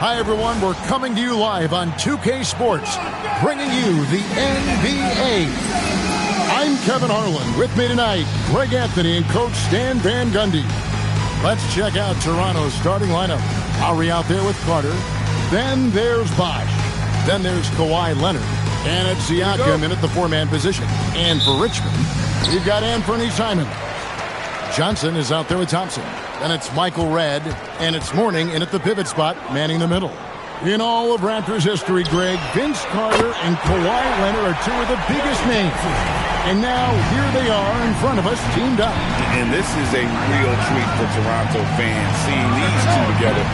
Hi, everyone. We're coming to you live on 2K Sports, bringing you the NBA. I'm Kevin Harlan. With me tonight, Greg Anthony and Coach Stan Van Gundy. Let's check out Toronto's starting lineup. Lowry out there with Carter. Then there's Bosh. Then there's Kawhi Leonard. And it's Siakam in at the four-man position. And for Richmond, we've got Anthony Simons. Johnson is out there with Thompson. Then it's Michael Redd, and it's Mourning in at the pivot spot, manning the middle. In all of Raptors history, Greg, Vince Carter and Kawhi Leonard are two of the biggest names. And now, here they are in front of us, teamed up. And this is a real treat for Toronto fans, seeing these two together.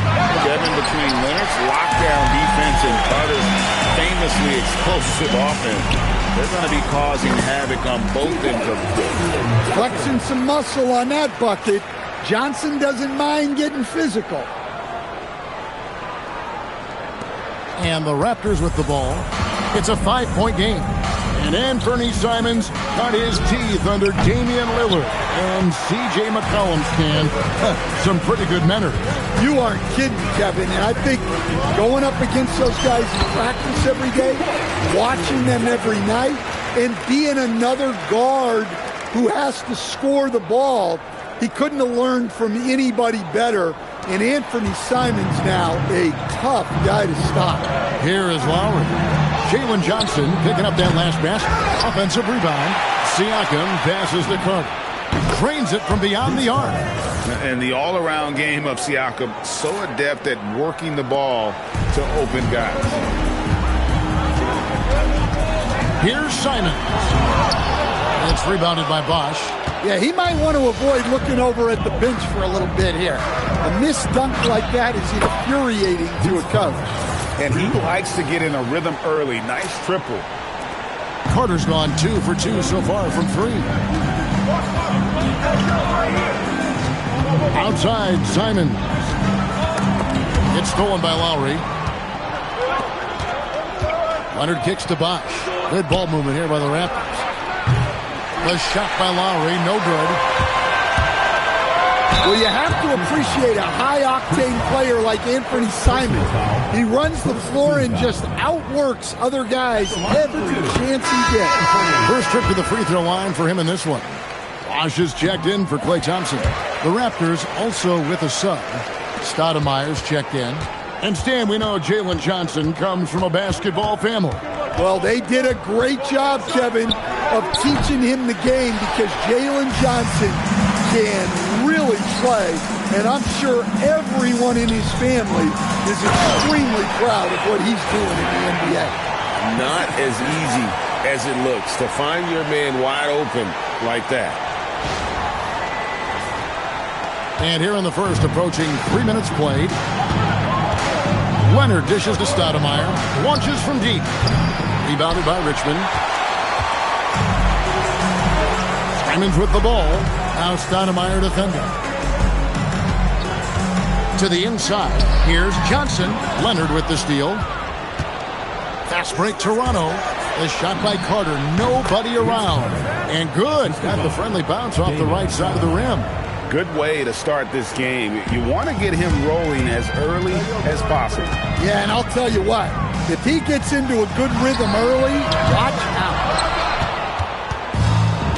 Kevin, between Leonard's lockdown defense and Carter's famously explosive offense, they're going to be causing havoc on both ends of the field. Flexing some muscle on that bucket. Johnson doesn't mind getting physical. And the Raptors with the ball. It's a 5-point game. And Anthony Simons got his teeth under Damian Lillard. And C.J. McCollum's can. Some pretty good men are. You aren't kidding, Kevin. And I think going up against those guys in practice every day, watching them every night, and being another guard who has to score the ball, he couldn't have learned from anybody better. And Anthony Simons now a tough guy to stop. Here is Lowry. Jalen Johnson picking up that last basket. Offensive rebound. Siakam passes to Carter. Drains it from beyond the arc. And the all-around game of Siakam, so adept at working the ball to open guys. Here's Simons. It's rebounded by Bosh. Yeah, he might want to avoid looking over at the bench for a little bit here. A missed dunk like that is infuriating to a coach. And he likes to get in a rhythm early. Nice triple. Carter's gone 2 for 2 so far from 3. Outside, Simons. It's stolen by Lowry. Leonard kicks to Bosh. Good ball movement here by the Raptors. The shot by Lowry, no good. Well, you have to appreciate a high-octane player like Anthony Simons. He runs the floor and just outworks other guys every chance he gets. First trip to the free throw line for him in this one. Bosh is checked in for Klay Thompson. The Raptors also with a sub. Stoudemire's checked in. And Stan, we know Jalen Johnson comes from a basketball family. Well, they did a great job, Kevin, of teaching him the game because Jalen Johnson can really play, and I'm sure everyone in his family is extremely proud of what he's doing in the NBA. Not as easy as it looks to find your man wide open like that. And here in the first, approaching 3 minutes played. Leonard dishes to Stoudemire, launches from deep. Rebounded by Richmond. Simons with the ball. Now Stoudemire defending. To the inside. Here's Johnson. Leonard with the steal. Fast break Toronto. The shot by Carter. Nobody around. And good. Got the friendly bounce off the right side of the rim. Good way to start this game. You want to get him rolling as early as possible. Yeah, and I'll tell you what. If he gets into a good rhythm early, watch out.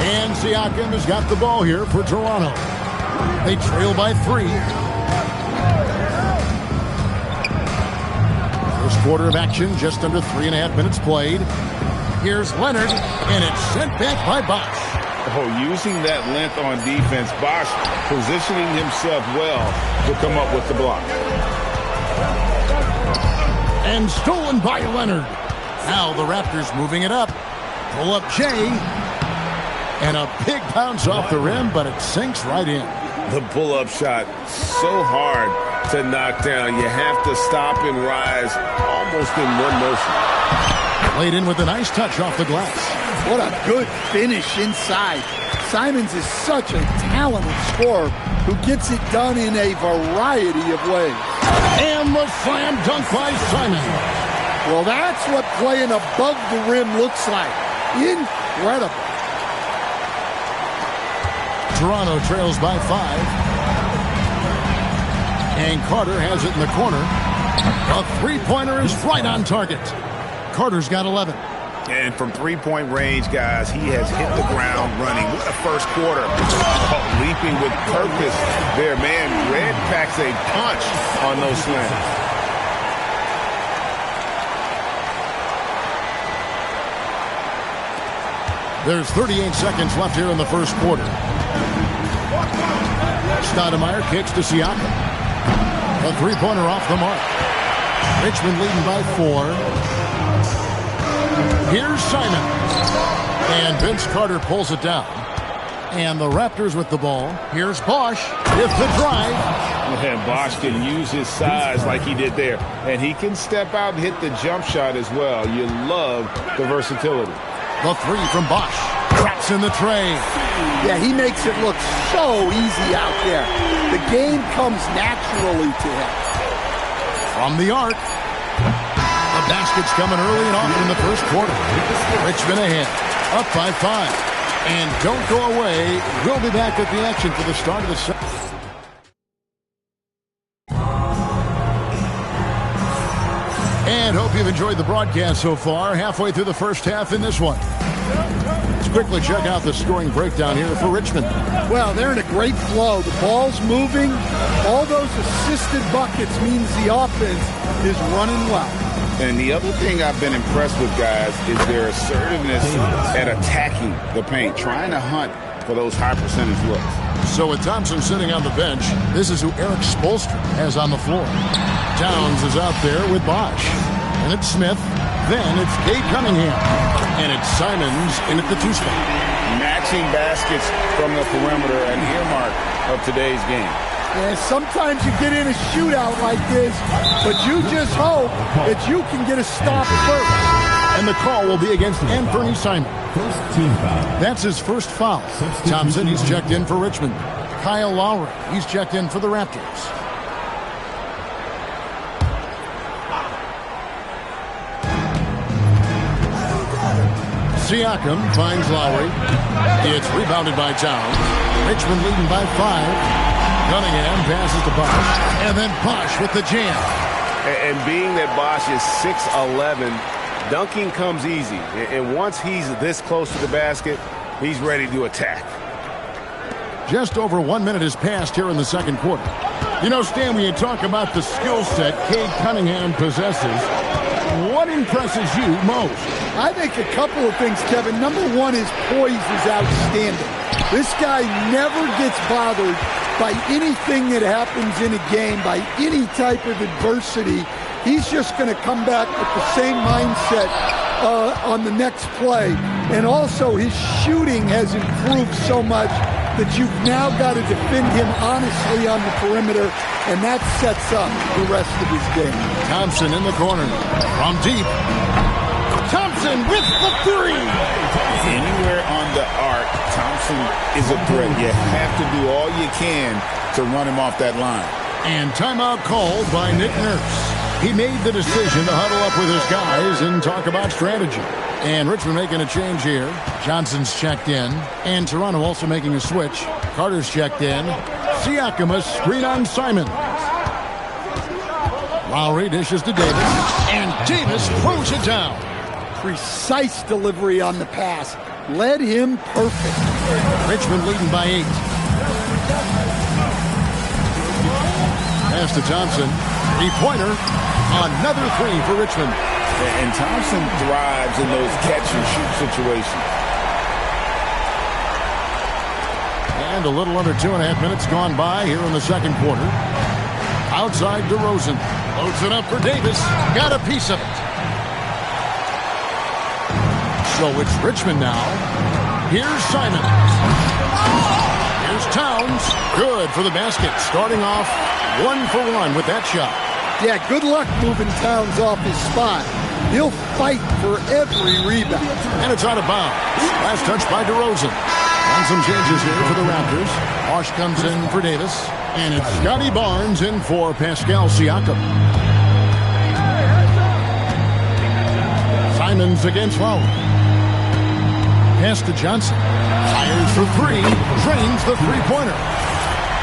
And Siakam has got the ball here for Toronto. They trail by 3. First quarter of action, just under 3.5 minutes played. Here's Leonard, and it's sent back by Bosh. Oh, using that length on defense, Bosh positioning himself well to come up with the block. And stolen by Leonard. Now the Raptors moving it up. Pull up Jay. And a big bounce off the rim, but it sinks right in. The pull-up shot, so hard to knock down. You have to stop and rise almost in one motion. Played in with a nice touch off the glass. What a good finish inside. Simons is such a talented scorer who gets it done in a variety of ways. And the slam dunk by Simons. Well, that's what playing above the rim looks like. Incredible. Toronto trails by 5. And Carter has it in the corner. A three-pointer is right on target. Carter's got 11. And from three-point range, guys, he has hit the ground running. What a first quarter. Oh, leaping with purpose there, man. Red packs a punch on those slams. There's 38 seconds left here in the first quarter. Stoudemire kicks to Siakam. A three-pointer off the mark. Richmond leading by 4. Here's Simon. And Vince Carter pulls it down. And the Raptors with the ball. Here's Bosch with the drive. And Bosch can use his size like he did there. And he can step out and hit the jump shot as well. You love the versatility. The three from Bosch. Traps in the tray. Yeah, he makes it look so easy out there. The game comes naturally to him. From the arc. The basket's coming early and often in the first quarter. Richmond ahead. Up by 5. And don't go away. We'll be back at the action for the start of the second. And hope you've enjoyed the broadcast so far. Halfway through the first half in this one. Let's quickly check out the scoring breakdown here for Richmond. Well, they're in a great flow. The ball's moving. All those assisted buckets means the offense is running well. And the other thing I've been impressed with, guys, is their assertiveness at attacking the paint, trying to hunt for those high percentage looks. So with Thompson sitting on the bench, this is who Eric Spoelstra has on the floor. Towns is out there with Bosch. And it's Smith. Then it's Cade Cunningham. And it's Simons in at the 2 spot. Matching baskets from the perimeter, an earmark of today's game. And sometimes you get in a shootout like this, but you just hope that you can get a stop first. And the call will be against Anthony Simon. First team foul. That's his first foul. Thompson, he's checked in for Richmond. Kyle Lowry, he's checked in for the Raptors. Siakam finds Lowry. It's rebounded by Towns. Richmond leading by 5. Cunningham passes to Bosch. And then Bosch with the jam. And being that Bosch is 6'11", dunking comes easy. And once he's this close to the basket, he's ready to attack. Just over 1 minute has passed here in the second quarter. You know, Stan, when you talk about the skill set Cade Cunningham possesses, what impresses you most? I think a couple of things, Kevin. Number one, his poise is outstanding. This guy never gets bothered by anything that happens in a game, by any type of adversity. He's just going to come back with the same mindset on the next play. And also, his shooting has improved so much that you've now got to defend him honestly on the perimeter, and that sets up the rest of his game. Thompson in the corner. From deep. Thompson with the 3. Anywhere on the arc, Thompson is a threat. You have to do all you can to run him off that line. And timeout called by Nick Nurse. He made the decision to huddle up with his guys and talk about strategy. And Richmond making a change here. Johnson's checked in. And Toronto also making a switch. Carter's checked in. Siakam a screen on Simon. Lowry dishes to Davis. And Davis throws it down. Precise delivery on the pass. Led him perfect. Richmond leading by 8. Pass to Thompson. 3-pointer. Another 3 for Richmond. And Thompson thrives in those catch-and-shoot situations. And a little under 2.5 minutes gone by here in the second quarter. Outside DeRozan. Loads it up for Davis. Got a piece of it. So it's Richmond now. Here's Simon. Here's Towns. Good for the basket. Starting off 1 for 1 with that shot. Yeah, good luck moving Towns off his spot. He'll fight for every rebound. And it's out of bounds. Last touch by DeRozan. And some changes here for the Raptors. Bosch comes in for Davis. And it's Scotty Barnes in for Pascal Siakam. Simons against Lowry. Pass to Johnson. Fires for 3. Drains the 3-pointer.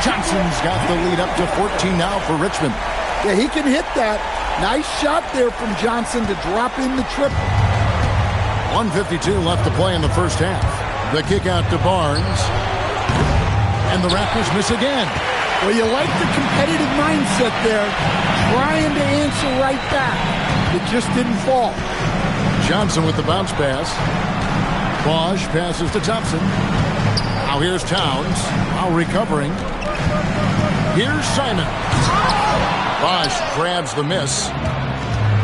Johnson's got the lead up to 14 now for Richmond. Yeah, he can hit that. Nice shot there from Johnson to drop in the triple. 1:52 left to play in the first half. The kick out to Barnes. And the Raptors miss again. Well, you like the competitive mindset there. Trying to answer right back. It just didn't fall. Johnson with the bounce pass. Bosch passes to Thompson. Now here's Towns. Now recovering. Here's Simon. Bosch grabs the miss.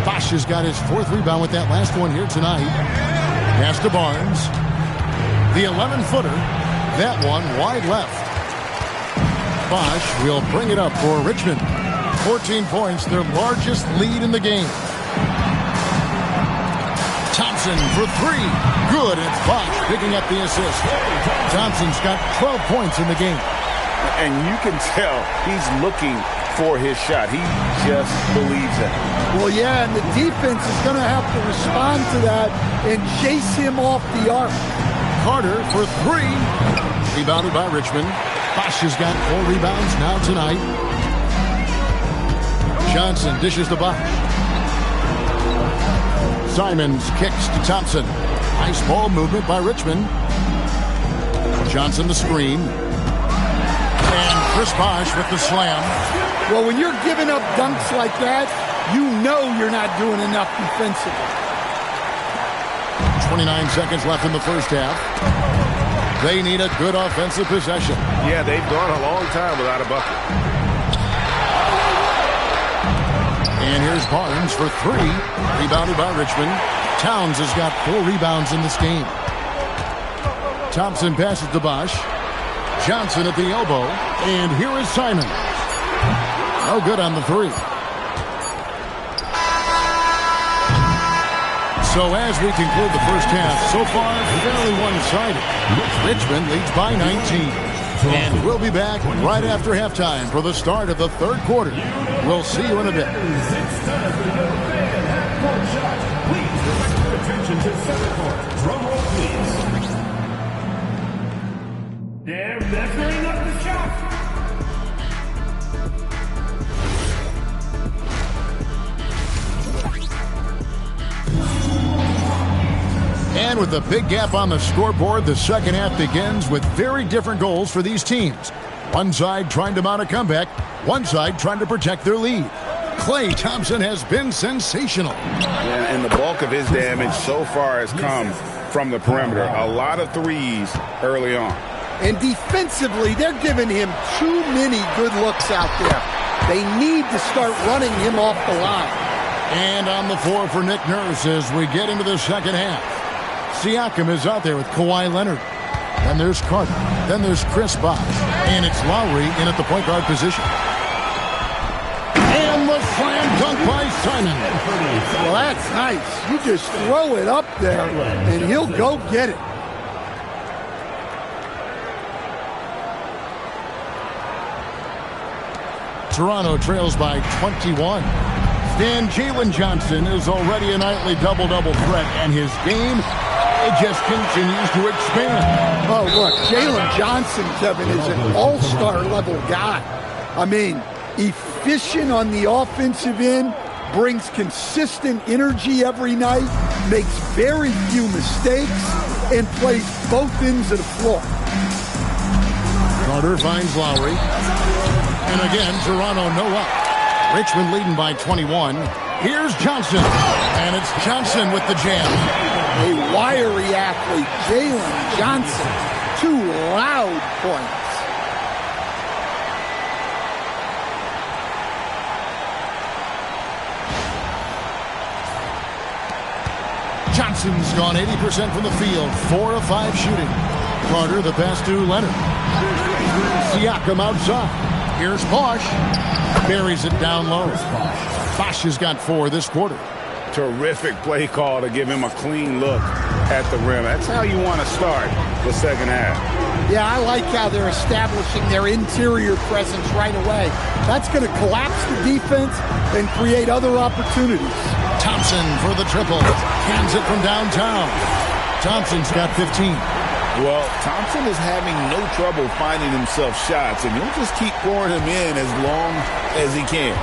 Bosch has got his 4th rebound with that last one here tonight. Pass to Barnes. The 11-footer. That one wide left. Bosch will bring it up for Richmond. 14 points, their largest lead in the game. Thompson for 3. Good, and it's Bosch picking up the assist. Thompson's got 12 points in the game. And you can tell he's looking for his shot. He just believes it. Well, yeah, and the defense is going to have to respond to that and chase him off the arc. Carter for 3. Rebounded by Richmond. Bosch has got 4 rebounds now tonight. Johnson dishes to Bosch. Simons kicks to Thompson. Nice ball movement by Richmond. Johnson the screen. And Chris Bosch with the slam. Well, when you're giving up dunks like that, you know you're not doing enough defensively. 29 seconds left in the first half. They need a good offensive possession. Yeah, they've gone a long time without a bucket. And here's Barnes for 3. Rebounded by Richmond. Towns has got 4 rebounds in this game. Thompson passes to Bosch. Johnson at the elbow. And here is Simon. No good on the 3. So as we conclude the first half, so far fairly one-sided. Richmond leads by 19. And we'll be back right after halftime for the start of the 3rd quarter. We'll see you in a bit. Attention to center court. Drum roll, please. They're measuring up the shot. And with a big gap on the scoreboard, the second half begins with very different goals for these teams. One side trying to mount a comeback, one side trying to protect their lead. Klay Thompson has been sensational. And the bulk of his damage so far has come from the perimeter. A lot of threes early on. And defensively, they're giving him too many good looks out there. They need to start running him off the line. And on the floor for Nick Nurse as we get into the second half. Siakam is out there with Kawhi Leonard. Then there's Carter. Then there's Chris Bosh. And it's Lowry in at the point guard position. And the slam dunk by Simon. Well, that's nice. You just throw it up there, and he'll go get it. Toronto trails by 21. Then Jalen Johnson is already a nightly double-double threat, and his game, it just continues to expand. Oh, look, Jalen Johnson, Kevin, is an all-star level guy. I mean, efficient on the offensive end, brings consistent energy every night, makes very few mistakes, and plays both ends of the floor. Carter finds Lowry. And again, Toronto no up. Richmond leading by 21. Here's Johnson. And it's Johnson with the jam. A wiry athlete, Jalen Johnson. 2 loud points. Johnson's gone 80% from the field. 4 of 5 shooting. Carter the pass to Leonard. Siakam outside. Here's Bosh. Buries it down low. Bosh has got 4 this quarter. Terrific play call to give him a clean look at the rim. That's how you want to start the second half. Yeah, I like how they're establishing their interior presence right away. That's going to collapse the defense and create other opportunities. Thompson for the triple. Hands it from downtown. Thompson's got 15. Well, Thompson is having no trouble finding himself shots, and he'll just keep pouring them in as long as he can.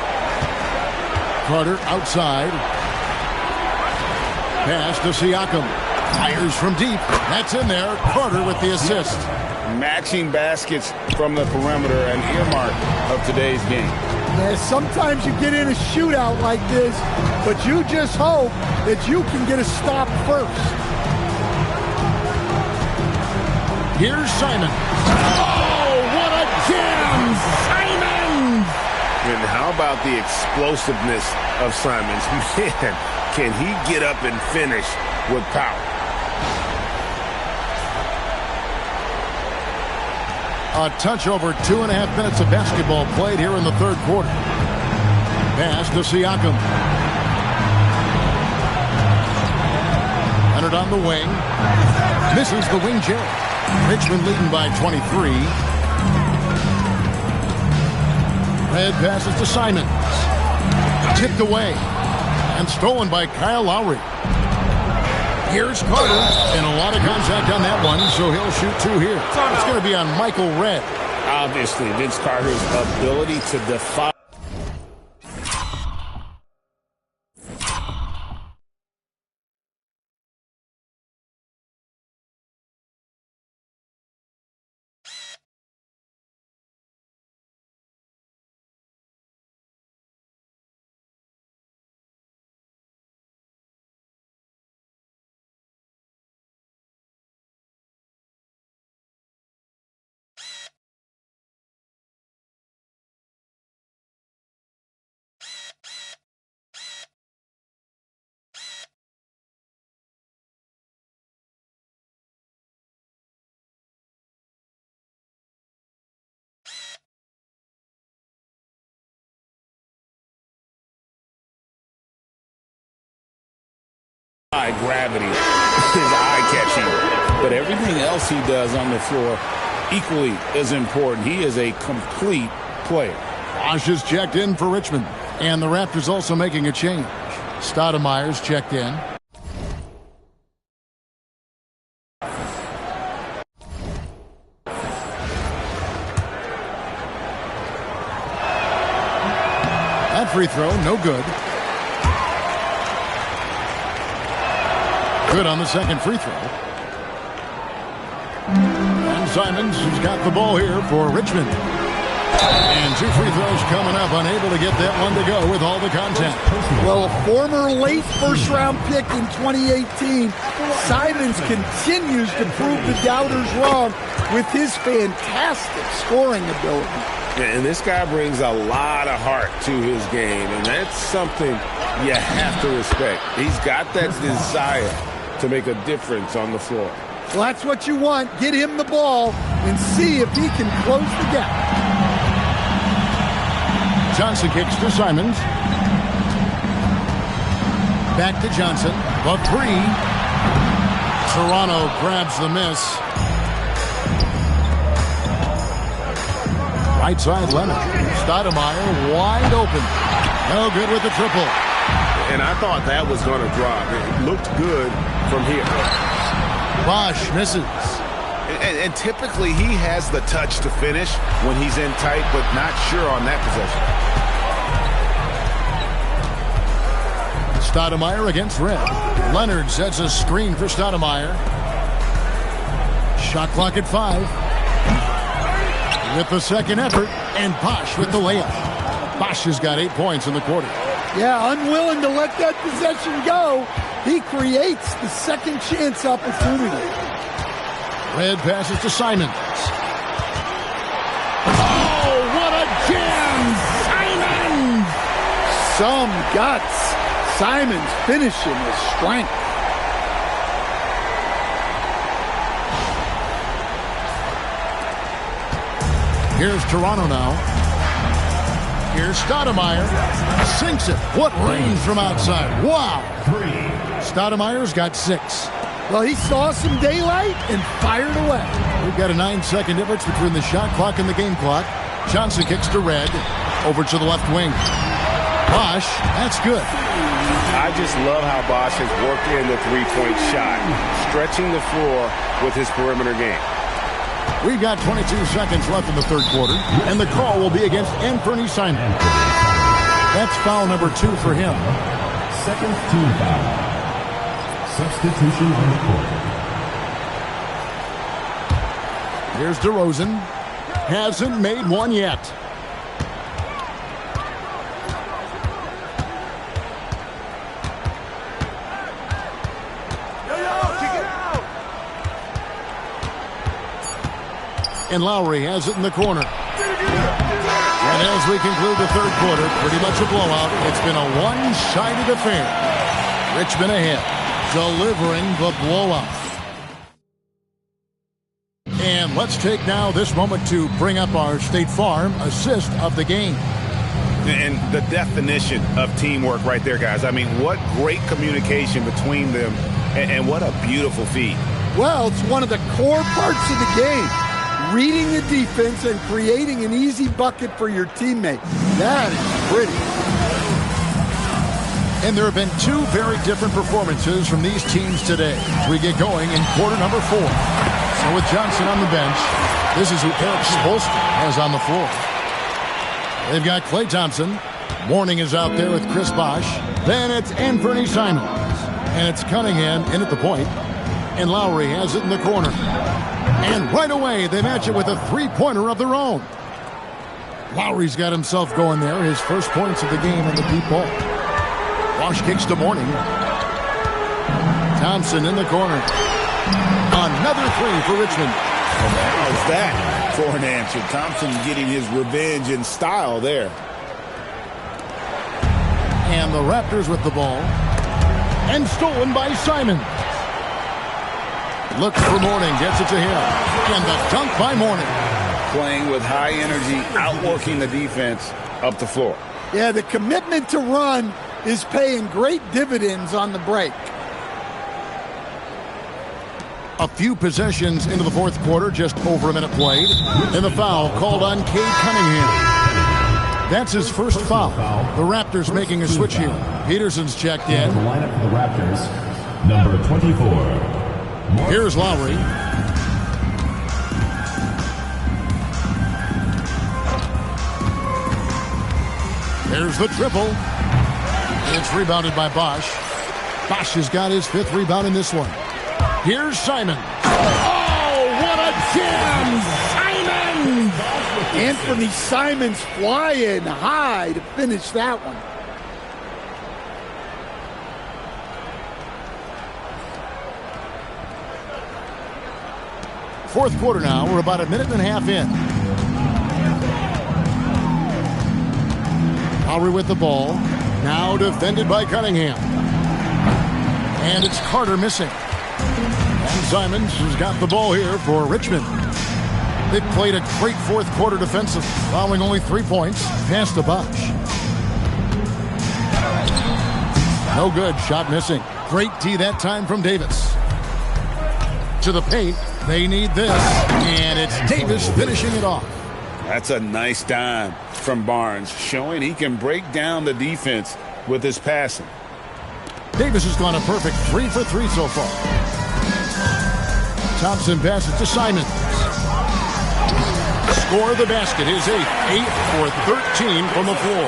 Carter outside. Pass to Siakam. Fires from deep. That's in there. Carter with the assist. Matching baskets from the perimeter, an earmark of today's game. Yeah, sometimes you get in a shootout like this, but you just hope that you can get a stop first. Here's Simon. Oh, what a jam! Simon! And how about the explosiveness of Simons? Man, can he get up and finish with power? A touch over 2.5 minutes of basketball played here in the third quarter. Pass to Siakam. Leonard on the wing. Misses the wing J. Richmond leading by 23. Red passes to Simons. Tipped away. And stolen by Kyle Lowry. Here's Carter, and a lot of contact on that one, so he'll shoot two here. It's going to be on Michael Redd. Obviously, Vince Carter's ability to defy. Gravity is eye-catching, but everything else he does on the floor equally as important. He is a complete player. Bosh is checked in for Richmond, and the Raptors also making a change. Stoudemire's checked in. That free throw, no good. Good on the second free throw. And Simons has got the ball here for Richmond. And two free throws coming up, unable to get that one to go with all the contact. Well, a former late first-round pick in 2018, Simons continues to prove the doubters wrong with his fantastic scoring ability. And this guy brings a lot of heart to his game, and that's something you have to respect. He's got that desire to make a difference on the floor. Well, that's what you want. Get him the ball and see if he can close the gap. Johnson kicks to Simons. Back to Johnson. The three. Toronto grabs the miss. Right side Leonard. Stoudemire wide open. No good with the triple. And I thought that was going to drop. It looked good from here. Bosh misses. And typically he has the touch to finish when he's in tight, but not sure on that possession. Stoudemire against Red. Leonard sets a screen for Stoudemire. Shot clock at 5. With the second effort, and Bosh with the layup. Bosh has got 8 points in the quarter. Yeah, unwilling to let that possession go. He creates the second chance opportunity. Red passes to Simons. Oh, what a jam! Simons! Some guts. Simons finishing with strength. Here's Toronto now. Here's Stoudemire. Sinks it. What range from outside. Wow. Stoudemire's got 6. Well, he saw some daylight and fired away. We've got a 9-second difference between the shot clock and the game clock. Johnson kicks to Red. Over to the left wing. Bosh, that's good. I just love how Bosh has worked in the three-point shot, stretching the floor with his perimeter game. We've got 22 seconds left in the third quarter, and the call will be against Anthony Simons. That's foul number 2 for him. Second team foul. Substitution on the court. Here's DeRozan. Hasn't made one yet. And Lowry has it in the corner. And as we conclude the third quarter, pretty much a blowout. It's been a one-sided affair. Richmond ahead, delivering the blowout. And let's take now this moment to bring up our State Farm assist of the game. And the definition of teamwork right there, guys. I mean, what great communication between them, and what a beautiful feat. Well, it's one of the core parts of the game. Reading the defense and creating an easy bucket for your teammate. That is pretty. And there have been two very different performances from these teams today as we get going in quarter number 4. So with Johnson on the bench, this is who Eric Spoelstra has on the floor. They've got Klay Thompson. Mourning is out there with Chris Bosh. Then it's Anthony Simons. And it's Cunningham in at the point. And Lowry has it in the corner. And right away, they match it with a three-pointer of their own. Lowry's got himself going there. His first points of the game in the deep ball. Bosh kicks to Mourning. Thompson in the corner. Another three for Richmond. How's that for an answer? Thompson getting his revenge in style there. And the Raptors with the ball. And stolen by Simons. Looks for Mourning, gets it to him. And the dunk by Mourning. Playing with high energy, outworking the defense up the floor. Yeah, the commitment to run is paying great dividends on the break. A few possessions into the fourth quarter, just over a minute played. And the foul called on Cade Cunningham. That's his first foul. The Raptors making a switch here. Peterson's checked in. The lineup for the Raptors, number 24. Here's Lowry. There's the triple. It's rebounded by Bosh. Bosh has got his 5th rebound in this one. Here's Simons. Oh, what a jam! Simons! Anthony Simons flying high to finish that one. Fourth quarter now. We're about a minute and a half in. Lowry with the ball. Now defended by Cunningham. And it's Carter missing. And Simons has got the ball here for Richmond. They've played a great fourth quarter defensive, allowing only 3 points. Pass to Bosh. No good. Shot missing. Great D that time from Davis. To the paint. They need this. And it's Davis finishing it off. That's a nice dime from Barnes, showing he can break down the defense with his passing. Davis has gone a perfect 3 for 3 so far. Thompson passes to Simons. Score the basket. His 8th for 13 from the floor.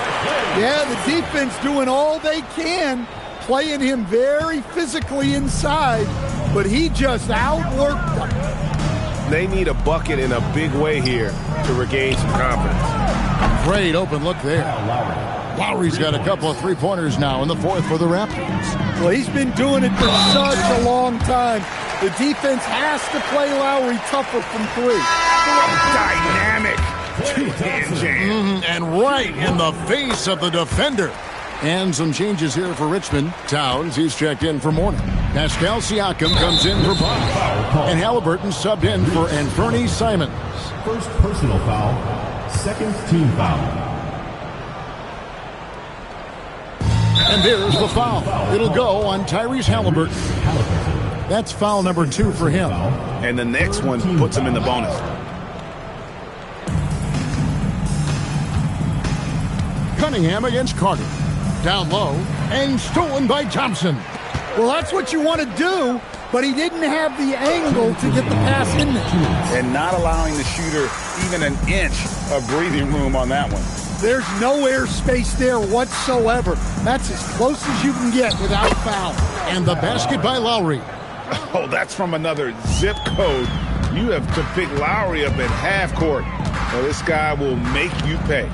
Yeah, the defense doing all they can, playing him very physically inside, but he just outworked them. They need a bucket in a big way here to regain some confidence. Great open look there. Lowry's got a couple of three-pointers now in the fourth for the Raptors. Well, he's been doing it for such a long time. The defense has to play Lowry tougher from 3. Dynamic two-hand jam. And right in the face of the defender. And some changes here for Richmond. Towns, he's checked in for Mourning. Pascal Siakam comes in for Bosh. And Halliburton subbed in for Anthony Simons. First personal foul, second team foul. And there's the foul. It'll go on Tyrese Halliburton. That's foul number 2 for him. And the next one puts him in the bonus. Cunningham against Carter. Down low and stolen by Thompson. Well, that's what you want to do, but he didn't have the angle to get the pass in there. And not allowing the shooter even an inch of breathing room on that one. There's no airspace there whatsoever. That's as close as you can get without foul. And the basket by Lowry. Oh, that's from another zip code. You have to pick Lowry up at half court. Well, this guy will make you pay.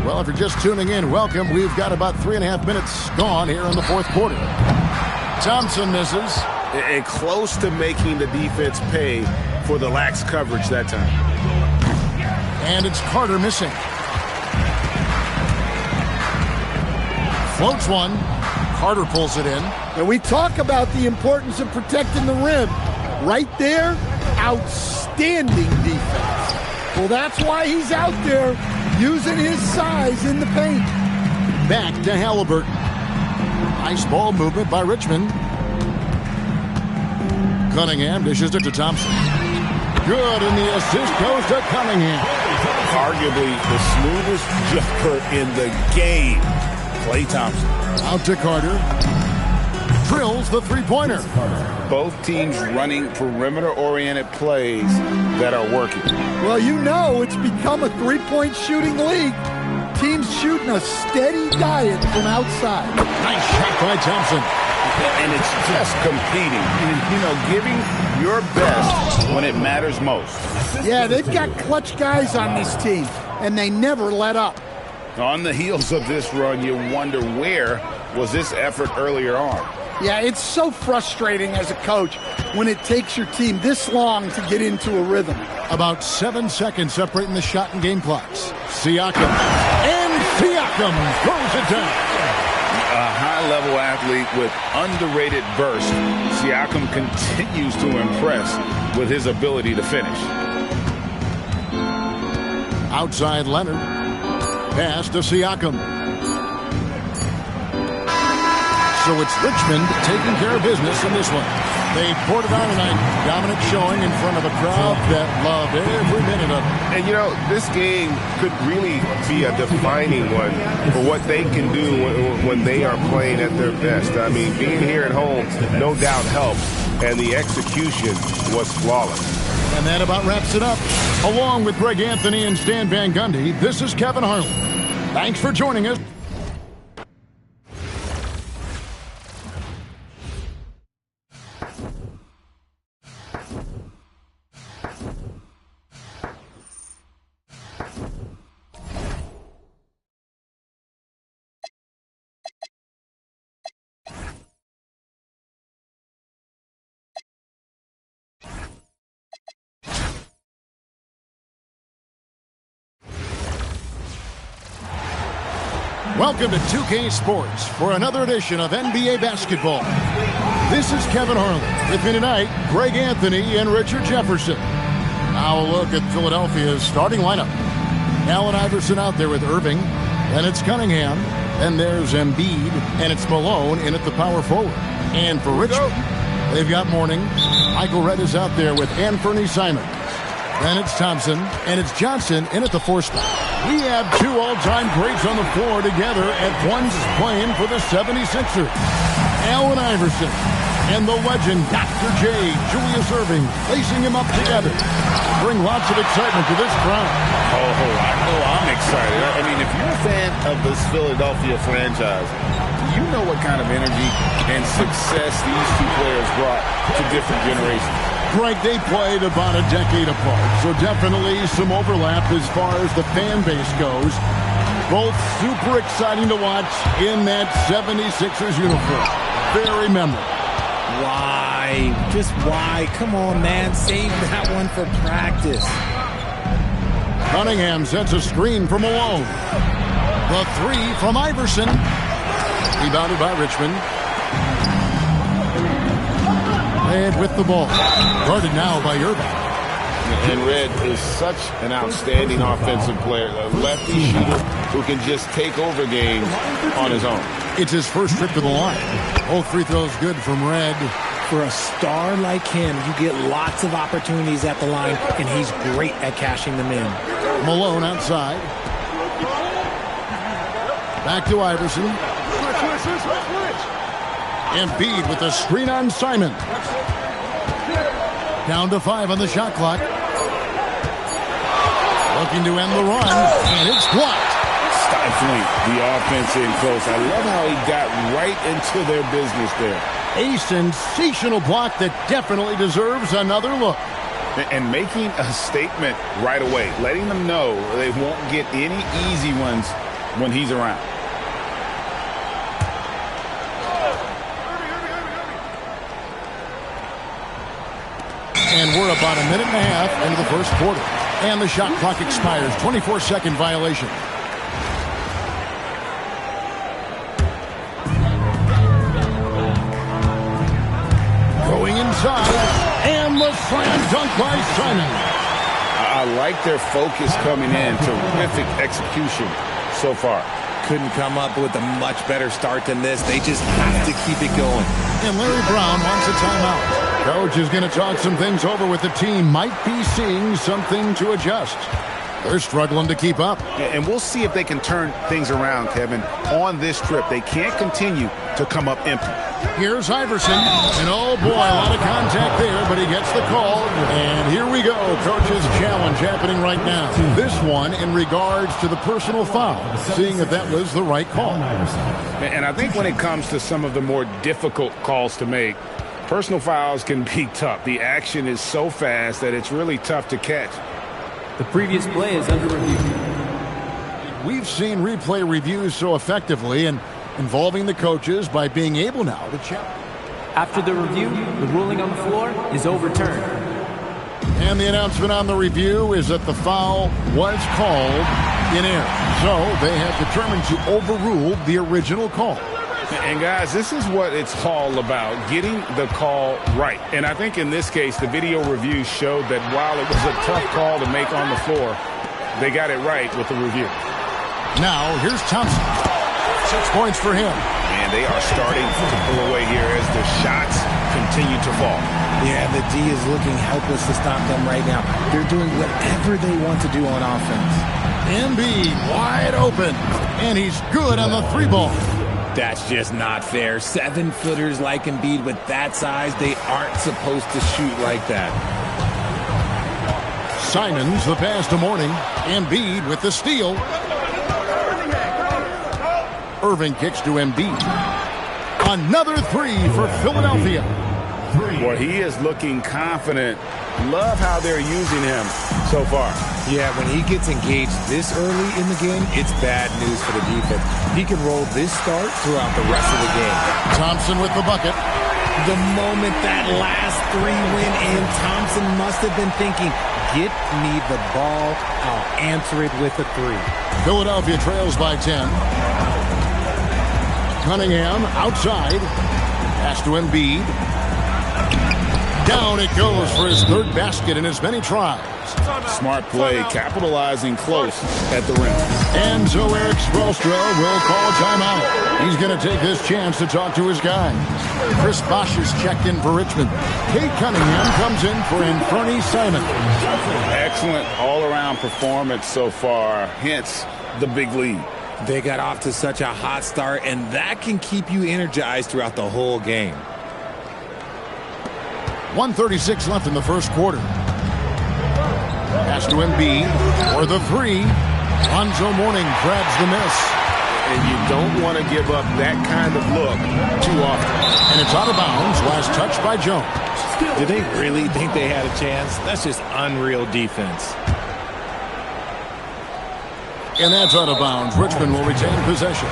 Well, if you're just tuning in, welcome. We've got about 3.5 minutes gone here in the fourth quarter. Thompson misses. And close to making the defense pay for the lax coverage that time. And it's Carter missing. Floats one. Carter pulls it in. And we talk about the importance of protecting the rim. Right there, outstanding defense. Well, that's why he's out there using his size in the paint. Back to Halliburton. Nice ball movement by Richmond. Cunningham dishes it to Thompson. Good, and the assist goes to Cunningham. Arguably the smoothest jumper in the game. Klay Thompson. Out to Carter. Drills the three-pointer. Both teams running perimeter-oriented plays that are working. Well, you know it's become a three-point shooting league. Teams shooting a steady diet from outside. Nice shot by Thompson. And it's just competing, giving your best when it matters most. Yeah, they've got clutch guys on this team, and they never let up. On the heels of this run, you wonder where was this effort earlier on. Yeah, it's so frustrating as a coach when it takes your team this long to get into a rhythm. About 7 seconds separating the shot and game clocks. Siakam. And Siakam throws it down. A high-level athlete with underrated burst, Siakam continues to impress with his ability to finish. Outside Leonard. Pass to Siakam. So it's Richmond taking care of business in this one. They poured it on tonight. Dominant showing in front of a crowd that loved every minute of it. And, this game could really be a defining one for what they can do when they are playing at their best. I mean, being here at home, no doubt helps, and the execution was flawless. And that about wraps it up. Along with Greg Anthony and Stan Van Gundy, this is Kevin Harlan. Thanks for joining us. Welcome to 2K Sports for another edition of NBA basketball. This is Kevin Harlan. With me tonight, Greg Anthony and Richard Jefferson. Now a look at Philadelphia's starting lineup. Allen Iverson out there with Irving. Then it's Cunningham. Then there's Embiid. And it's Malone in at the power forward. And for Richmond, they've got Mourning. Michael Redd is out there with Anthony Simons. Then it's Thompson. And it's Johnson in at the 4 spot. We have 2 all-time greats on the floor together at once playing for the 76ers. Allen Iverson and the legend Dr. J, Julius Erving, facing him up together. Bring lots of excitement to this crowd. I'm excited. I mean, if you're a fan of this Philadelphia franchise, you know what kind of energy and success these 2 players brought to different generations. Greg, they played about a decade apart, so definitely some overlap as far as the fan base goes. Both super exciting to watch in that 76ers uniform. Very memorable. Why? Just why? Come on, man. Save that one for practice. Cunningham sets a screen for Malone. The 3 from Iverson. Rebounded by Richmond. Red with the ball. Guarded now by Irving. And Red is such an outstanding offensive player. A lefty shooter who can just take over games on his own. It's his first trip to the line. Both free throws good from Red. For a star like him, you get lots of opportunities at the line, and he's great at cashing them in. Malone outside. Back to Iverson. Embiid with a screen on Simon. Down to 5 on the shot clock. Looking to end the run, and it's blocked. Stifling the offense in close. I love how he got right into their business there. A sensational block that definitely deserves another look. And making a statement right away, letting them know they won't get any easy ones when he's around. And we're about a minute and a half into the first quarter. And the shot clock expires. 24-second violation. Going inside. And the slam dunk by Simon. I like their focus coming in. Terrific execution so far. Couldn't come up with a much better start than this. They just have to keep it going. And Larry Brown wants a timeout. Coach is going to talk some things over with the team. Might be seeing something to adjust. They're struggling to keep up. And we'll see if they can turn things around, Kevin, on this trip. They can't continue to come up empty. Here's Iverson. And oh boy, a lot of contact there, but he gets the call. And here we go. Coach's challenge happening right now. This one in regards to the personal foul, seeing if that was the right call. And I think when it comes to some of the more difficult calls to make, personal fouls can be tough. The action is so fast that it's really tough to catch. The previous play is under review. We've seen replay reviews so effectively and involving the coaches by being able now to check. After the review, the ruling on the floor is overturned. And the announcement on the review is that the foul was called in error. So they have determined to overrule the original call. And guys, this is what it's all about, getting the call right. And I think in this case, the video review showed that while it was a tough call to make on the floor, they got it right with the review. Now, here's Thompson. 6 points for him. And they are starting to pull away here as the shots continue to fall. Yeah, the D is looking helpless to stop them right now. They're doing whatever they want to do on offense. Embiid wide open. And he's good on the 3-ball. That's just not fair. 7-footers like Embiid with that size, they aren't supposed to shoot like that. Simons the pass to Mourning. Embiid with the steal. Irving kicks to Embiid. Another 3 for Philadelphia. Well, he is looking confident. Love how they're using him so far. Yeah, when he gets engaged this early in the game, it's bad news for the defense. He can roll this start throughout the rest of the game. Thompson with the bucket. The moment that last 3 went in, Thompson must have been thinking, get me the ball, I'll answer it with a 3. Philadelphia trails by 10. Cunningham outside. Pass to Embiid. Down it goes for his 3rd basket in as many tries. Smart play, capitalizing close at the rim. And so Eric Spoelstra will call a timeout. He's going to take this chance to talk to his guys. Chris Bosh is checked in for Richmond. Kate Cunningham comes in for Anthony Simon. Excellent all-around performance so far, hence the big lead. They got off to such a hot start, and that can keep you energized throughout the whole game. 1:36 left in the first quarter. Pass to Embiid for the 3. Lonzo Mourning grabs the miss. And you don't want to give up that kind of look too often. And it's out of bounds. Last touch by Jones. Did they really think they had a chance? That's just unreal defense. And that's out of bounds. Richmond will retain possession.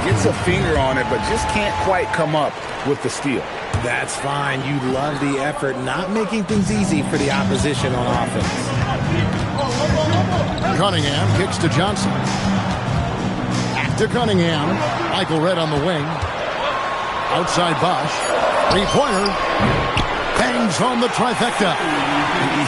Gets a finger on it, but just can't quite come up with the steal. That's fine. You love the effort, not making things easy for the opposition on offense. Cunningham kicks to Johnson. Back to Cunningham. Michael Redd on the wing. Outside Bosh. 3-pointer. Bangs home the trifecta.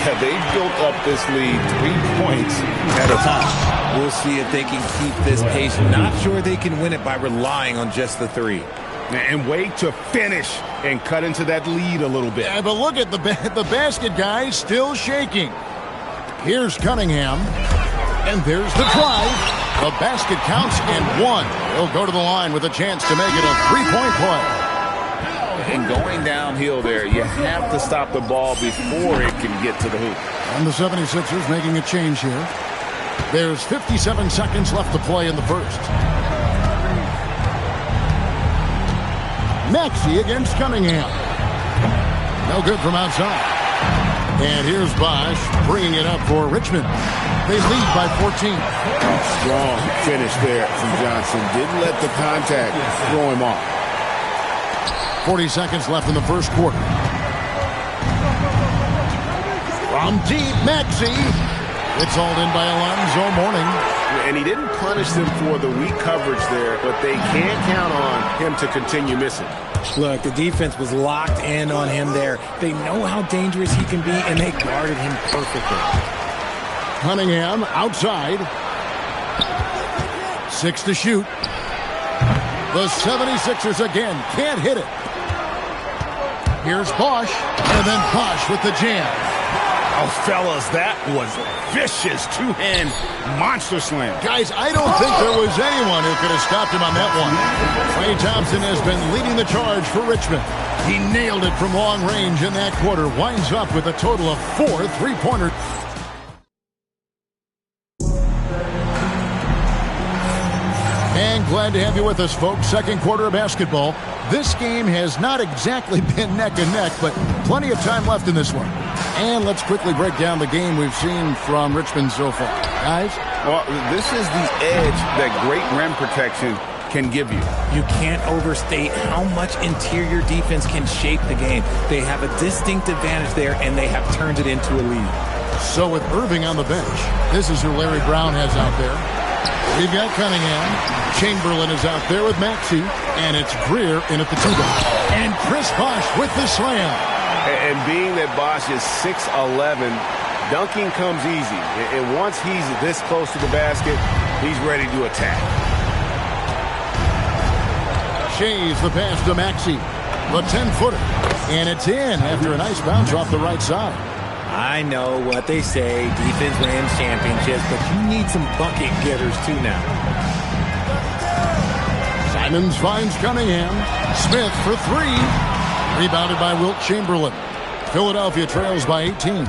Yeah, they built up this lead 3 points at a time. We'll see if they can keep this pace. Not sure they can win it by relying on just the 3. And wait to finish and cut into that lead a little bit. Yeah, but look at the basket, guys, still shaking. Here's Cunningham. And there's the drive. The basket counts and 1. He'll go to the line with a chance to make it a 3-point play. And going downhill there, you have to stop the ball before it can get to the hoop. And the 76ers making a change here. There's 57 seconds left to play in the first. Maxey against Cunningham. No good from outside. And here's Bosch bringing it up for Richmond. They lead by 14. Strong finish there from Johnson. Didn't let the contact throw him off. 40 seconds left in the first quarter. From deep, Maxey. It's hauled in by Alonzo Mourning. And he didn't punish them for the weak coverage there, but they can't count on him to continue missing. Look, the defense was locked in on him there. They know how dangerous he can be, and they guarded him perfectly. Cunningham outside. 6 to shoot. The 76ers again can't hit it. Here's Bosch, and then Bosch with the jam. Oh, fellas, that was vicious two-hand monster slam. Guys, I don't think there was anyone who could have stopped him on that one. Klay Thompson has been leading the charge for Richmond. He nailed it from long range in that quarter. Winds up with a total of 4 3-pointers. And glad to have you with us, folks. Second quarter of basketball. This game has not exactly been neck and neck, but plenty of time left in this one. And let's quickly break down the game we've seen from Richmond so far. Guys? Well, this is the edge that great rim protection can give you. You can't overstate how much interior defense can shape the game. They have a distinct advantage there, and they have turned it into a lead. So with Irving on the bench, this is who Larry Brown has out there. We've got Cunningham. Chamberlain is out there with Maxey. And it's Greer in at the 2-dot. And Chris Bosch with the slam. And being that Bosch is 6'11", dunking comes easy. And once he's this close to the basket, he's ready to attack. Shays the pass to Maxey. The 10-footer. And it's in after a nice bounce off the right side. I know what they say, defense wins championships, but you need some bucket getters too now. Simons finds Cunningham. Smith for 3. Rebounded by Wilt Chamberlain. Philadelphia trails by 18.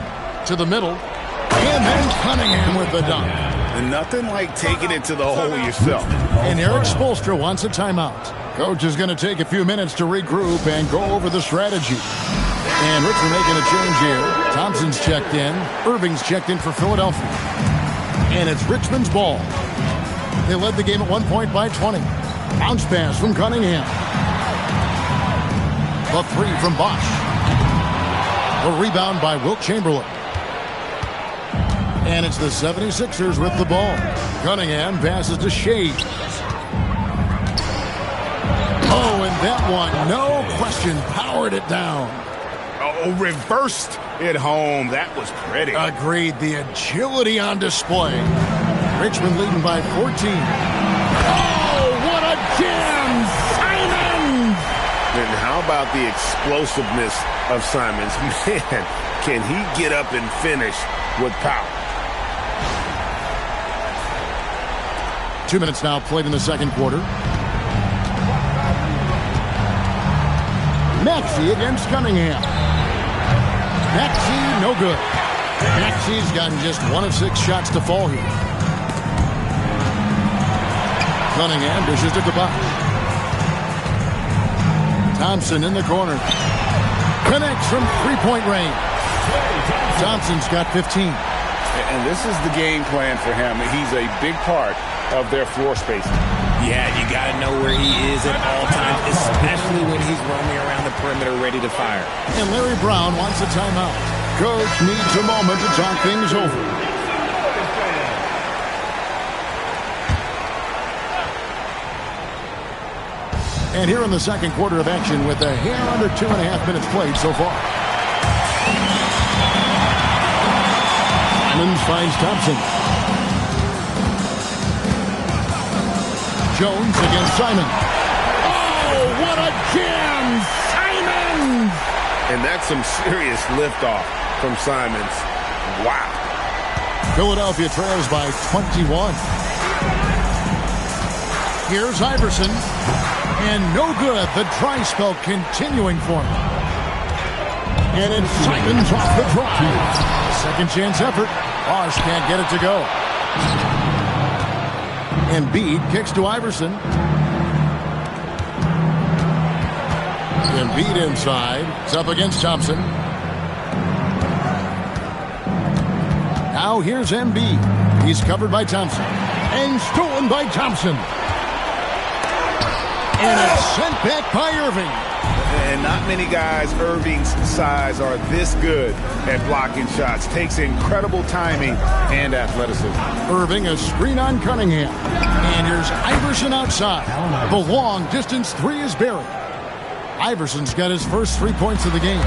To the middle. And then Cunningham with the dunk. And nothing like taking it to the hole yourself. And Eric Spoelstra wants a timeout. Coach is going to take a few minutes to regroup and go over the strategy. And Richmond making a change here. Thompson's checked in. Irving's checked in for Philadelphia. And it's Richmond's ball. They led the game at 1 point by 20. Bounce pass from Cunningham. The 3 from Bosch. The rebound by Wilt Chamberlain. And it's the 76ers with the ball. Cunningham passes to Shea. Oh, and that one, no question, powered it down. Oh, reversed it home. That was pretty. Agreed. The agility on display. Richmond leading by 14. Oh, what a jam! Simons! And how about the explosiveness of Simons? Man, can he get up and finish with power? 2 minutes now played in the second quarter. Maxey against Cunningham. Maxey, no good. Maxey's gotten just 1 of 6 shots to fall here. Cunningham dishes to the box. Thompson in the corner. Connects from 3-point range. Thompson's got 15. And this is the game plan for him. He's a big part of their floor spacing. Yeah, you got to know where he is at all times, especially when he's roaming around the perimeter ready to fire. And Larry Brown wants a timeout. Coach needs a moment to talk things over. And here in the second quarter of action with a hair under 2.5 minutes played so far. Simons finds Thompson. Jones against Simon. Oh, what a jam! Simons! And that's some serious liftoff from Simons. Wow. Philadelphia trails by 21. Here's Iverson. And no good. The dry spell continuing for him. And it's Simons off the drive. Second chance effort. Bosch can't get it to go. Embiid kicks to Iverson. Embiid inside. It's up against Thompson. Now here's Embiid. He's covered by Thompson. And stolen by Thompson. And it's sent back by Irving. And not many guys Irving's size are this good at blocking shots. Takes incredible timing and athleticism. Irving a screen on Cunningham. And here's Iverson outside. The long distance three is buried. Iverson's got his first 3 points of the game.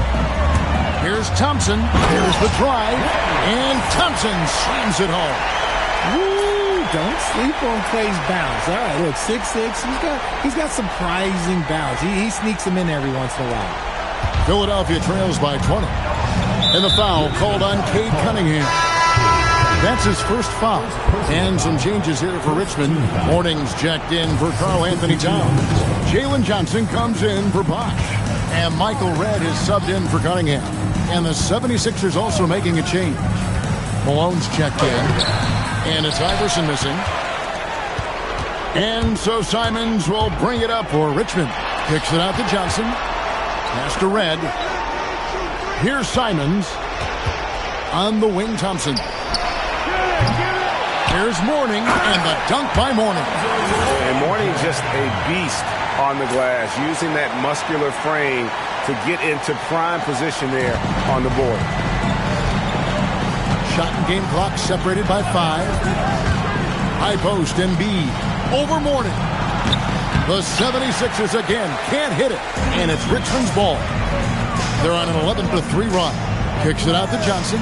Here's Thompson. Here's the drive. And Thompson slams it home. Woo! Don't sleep on Clay's bounce. All right, look, 6'6". He's got surprising bounce. He sneaks them in every once in a while. Philadelphia trails by 20. And the foul called on Cade Cunningham. That's his first foul. And some changes here for Richmond. Morning's checked in for Karl-Anthony Towns. Jalen Johnson comes in for Bosh. And Michael Redd is subbed in for Cunningham. And the 76ers also making a change. Malone's checked in. And it's Iverson missing. And so Simons will bring it up for Richmond. Kicks it out to Johnson. Pass to Redd. Here's Simons. On the wing, Thompson. Here's Mourning, and the dunk by Mourning. And Mourning just a beast on the glass, using that muscular frame to get into prime position there on the board. Shot and game clock separated by 5. High post, Embiid. Over Mourning. The 76ers again can't hit it, and it's Richmond's ball. They're on an 11-3 run. Kicks it out to Johnson.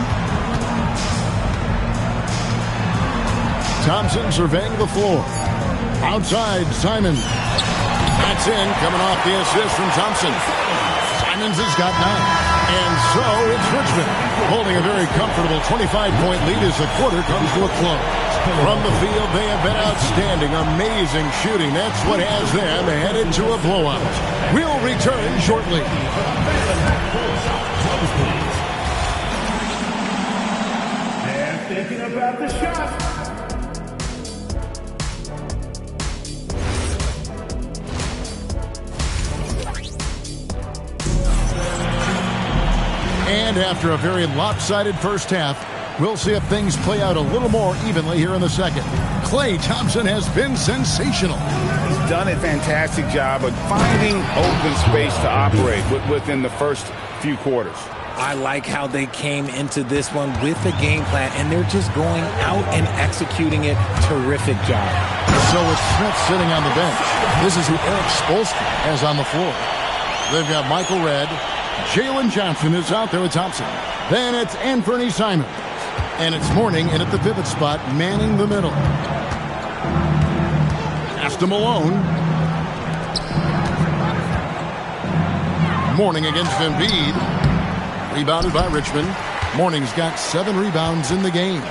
Thompson surveying the floor. Outside, Simons. That's in, coming off the assist from Thompson. Simons has got 9. And so it's Richmond, holding a very comfortable 25-point lead as the quarter comes to a close. From the field, they have been outstanding. Amazing shooting. That's what has them headed to a blowout. We'll return shortly. They're thinking about the shot. And after a very lopsided first half, we'll see if things play out a little more evenly here in the second. Klay Thompson has been sensational. He's done a fantastic job of finding open space to operate within the first few quarters. I like how they came into this one with a game plan, and they're just going out and executing it. Terrific job. So it's Smith sitting on the bench. This is who Eric Spoelstra has on the floor. They've got Michael Redd. Jalen Johnson is out there with Thompson. Then it's Anthony Simons. And it's Mourning in at the pivot spot, manning the middle. Pass to Malone. Mourning against Embiid. Rebounded by Richmond. Mourning's got 7 rebounds in the game.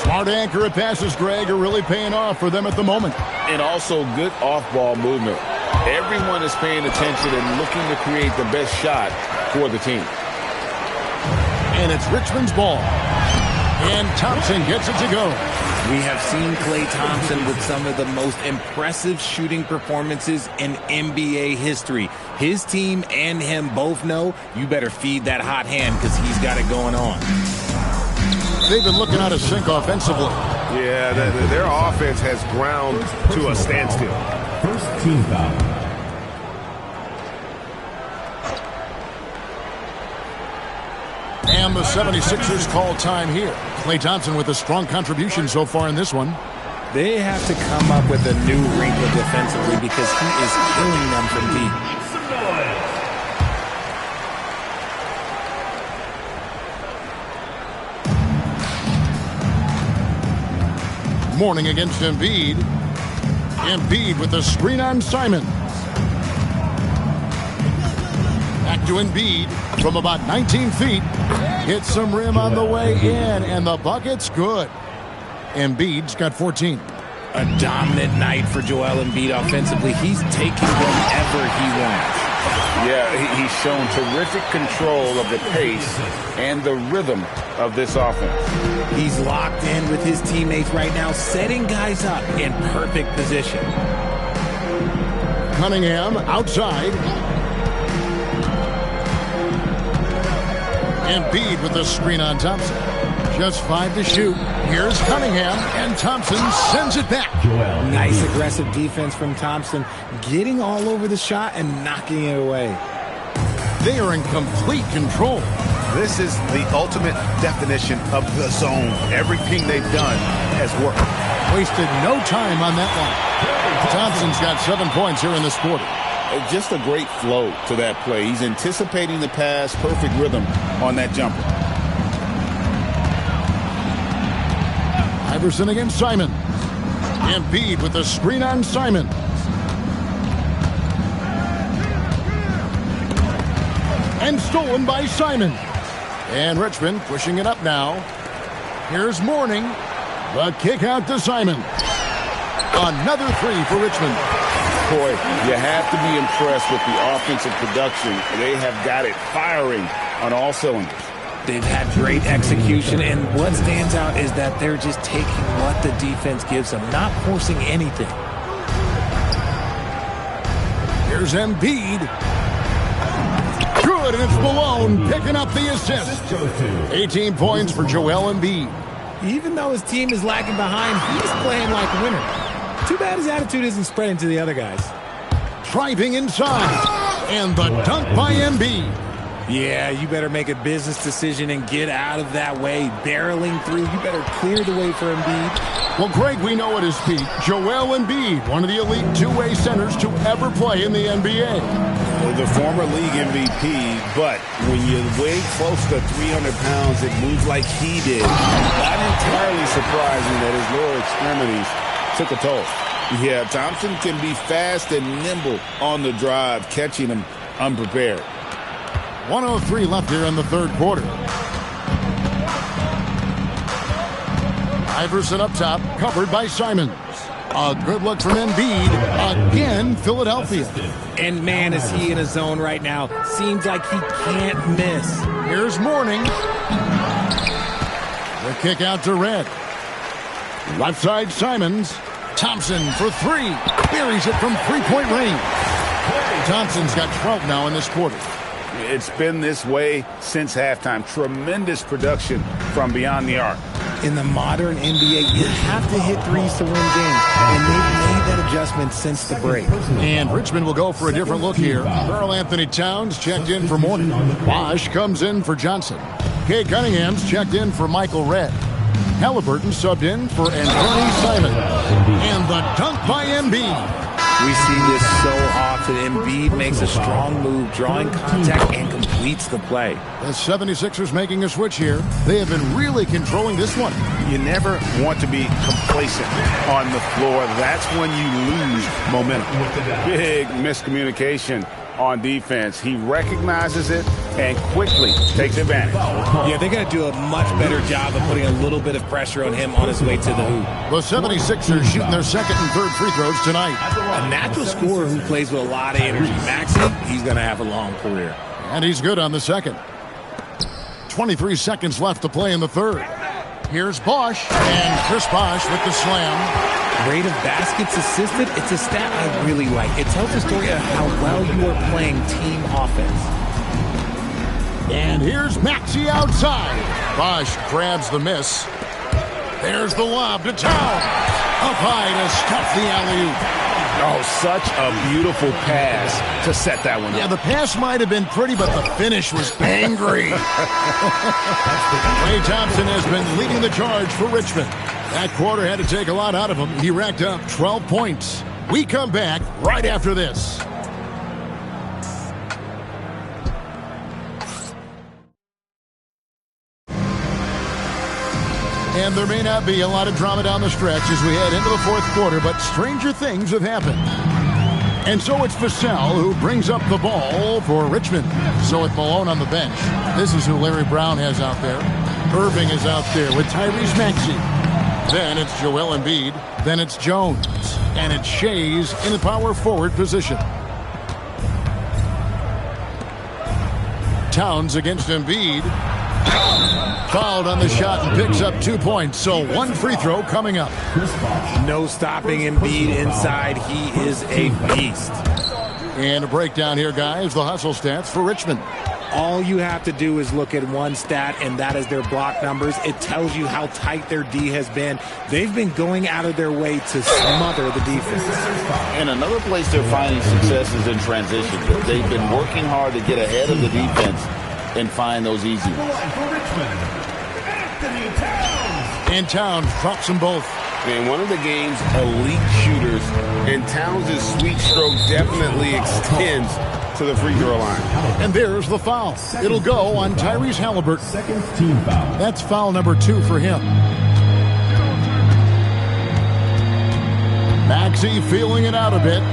Smart accurate passes, Greg, are really paying off for them at the moment. And also good off-ball movement. Everyone is paying attention and looking to create the best shot for the team. And it's Richmond's ball. And Thompson gets it to go. We have seen Klay Thompson with some of the most impressive shooting performances in NBA history. His team and him both know you better feed that hot hand because he's got it going on. They've been looking out of sync offensively. Yeah, their offense has ground to a standstill. First team foul. And the 76ers call time here. Klay Thompson with a strong contribution so far in this one. They have to come up with a new wrinkle defensively because he is killing them from deep. Mourning against Embiid. Embiid with the screen on Simons. Back to Embiid from about 19 feet. Hits some rim on the way in, and the bucket's good. Embiid's got 14. A dominant night for Joel Embiid offensively. He's taking whatever he wants. Yeah, he's shown terrific control of the pace and the rhythm of this offense. He's locked in with his teammates right now, setting guys up in perfect position. Cunningham outside. Embiid with the screen on Thompson. Just 5 to shoot. Here's Cunningham, and Thompson sends it back. Nice aggressive defense from Thompson, getting all over the shot and knocking it away. They are in complete control. This is the ultimate definition of the zone. Everything they've done has worked. Wasted no time on that one. Thompson's got 7 points here in this quarter. Just a great flow to that play. He's anticipating the pass, perfect rhythm on that jumper. Iverson against Simon. Embiid with the screen on Simon. And stolen by Simon. And Richmond pushing it up now. Here's Mourning. The kick out to Simon. Another 3 for Richmond. Boy, you have to be impressed with the offensive production. They have got it firing on all cylinders. They've had great execution, and what stands out is that they're just taking what the defense gives them, not forcing anything. Here's Embiid. Good, and it's Malone picking up the assist. 18 points for Joel Embiid. Even though his team is lagging behind, he's playing like a winner. Too bad his attitude isn't spreading to the other guys. Driving inside, and the dunk by Embiid. Yeah, you better make a business decision and get out of that way. Barreling through, you better clear the way for Embiid. Well, Greg, we know at his peak, Joel Embiid, one of the elite two-way centers to ever play in the NBA. The former league MVP, but when you weigh close to 300 pounds, it moves like he did. Not entirely surprising that his lower extremities took a toll. Yeah, Thompson can be fast and nimble on the drive, catching him unprepared. 1:03 left here in the third quarter. Iverson up top, covered by Simons. A good look from Embiid. Again, Philadelphia. And man, is he in a zone right now. Seems like he can't miss. Here's Mourning. The kick out to Red. Left side, Simons. Thompson for 3. Buries it from three-point range. Thompson's got 12 now in this quarter. It's been this way since halftime. Tremendous production from beyond the arc. In the modern NBA, you have to hit threes to win games, and they've made that adjustment since the break. And Richmond will go for a different look here. Karl Anthony Towns checked in for Mourning. Bosch comes in for Johnson. Cade Cunningham's checked in for Michael Redd. Halliburton subbed in for Anthony Simon. And the dunk by Embiid. We see this so often. Embiid makes a strong move, drawing contact, and completes the play. The 76ers making a switch here. They have been really controlling this one. You never want to be complacent on the floor. That's when you lose momentum. Big miscommunication on defense. He recognizes it and quickly takes advantage. Yeah, they're going to do a much better job of putting a little bit of pressure on him on his way to the hoop. The 76ers shooting their second and third free throws tonight. A natural scorer who plays with a lot of energy. Maxey, he's going to have a long career. And he's good on the second. 23 seconds left to play in the third. Here's Bosch, and Chris Bosch with the slam. Rate of baskets assisted, it's a stat I really like. It tells the story of how well you are playing team offense. And here's Maxey outside. Bosch grabs the miss. There's the lob to Towns. Up high to stuff the alley-oop. Oh, such a beautiful pass to set that one up. Yeah, the pass might have been pretty, but the finish was angry. Klay Thompson has been leading the charge for Richmond. That quarter had to take a lot out of him. He racked up 12 points. We come back right after this. And there may not be a lot of drama down the stretch as we head into the fourth quarter, but stranger things have happened. And so it's Vassell who brings up the ball for Richmond. So with Malone on the bench, this is who Larry Brown has out there. Irving is out there with Tyrese Maxey. Then it's Joel Embiid. Then it's Jones. And it's Shays in the power forward position. Towns against Embiid. Fouled on the shot and picks up 2 points. So one free throw coming up. No stopping Embiid inside. He is a beast. And a breakdown here, guys. The hustle stats for Richmond. All you have to do is look at one stat, and that is their block numbers. It tells you how tight their D has been. They've been going out of their way to smother the defense. And another place they're finding success is in transition. They've been working hard to get ahead of the defense and find those easy ones. And Towns drops them both. And one of the game's elite shooters, and Towns' sweet stroke definitely extends to the free throw line. And there's the foul. It'll go on Tyrese Halliburton. Second team foul. That's foul number 2 for him. Maxey feeling it out a bit.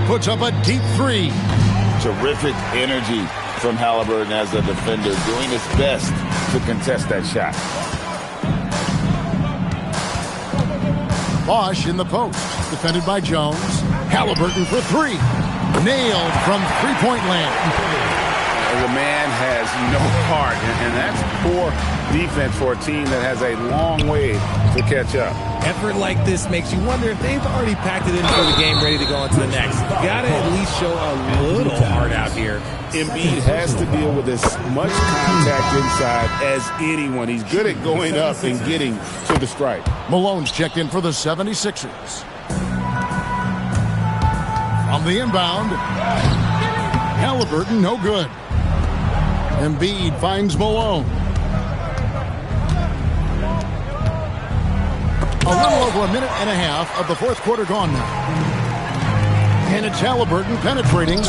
Puts up a deep 3. Terrific energy from Halliburton as a defender, doing his best to contest that shot. Bosch in the post, defended by Jones. Halliburton for 3. Nailed from three-point land. The man has no heart, and that's poor defense for a team that has a long way to catch up. Effort like this makes you wonder if they've already packed it in for the game, ready to go into the next. You got to at least show a little heart out here. Embiid has to deal with as much contact inside as anyone. He's good at going up and getting to the stripe. Malone's checked in for the 76ers. On the inbound, Halliburton, no good. Embiid finds Malone. A little over a minute and a half of the fourth quarter gone now. And it's Halliburton penetrating.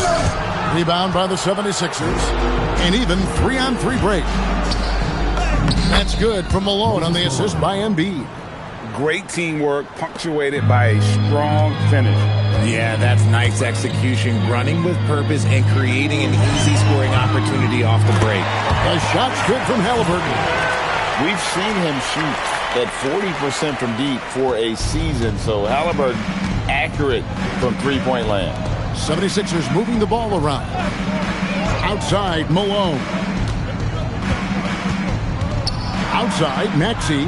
Rebound by the 76ers. And even 3-on-3 break. That's good from Malone on the assist by Embiid. Great teamwork punctuated by a strong finish. Yeah, that's nice execution, running with purpose and creating an easy scoring opportunity off the break. The shot's good from Halliburton. We've seen him shoot at 40% from deep for a season, so Halliburton accurate from three-point land. 76ers moving the ball around. Outside, Malone. Outside, Maxey.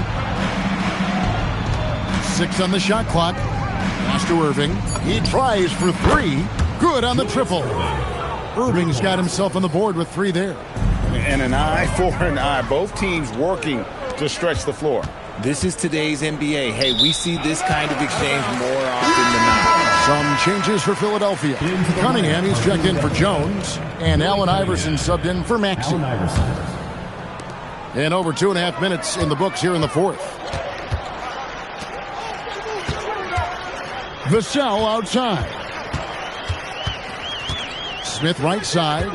6 on the shot clock. Pass to Irving. He tries for 3. Good on the triple. Irving's got himself on the board with 3 there. And an eye for an eye. Both teams working to stretch the floor. This is today's NBA. Hey, we see this kind of exchange more often than not. Some changes for Philadelphia. Cunningham, he's checked in for Jones. And Allen Iverson subbed in for Maxey. And over 2.5 minutes in the books here in the fourth. Vassell outside. Smith right side.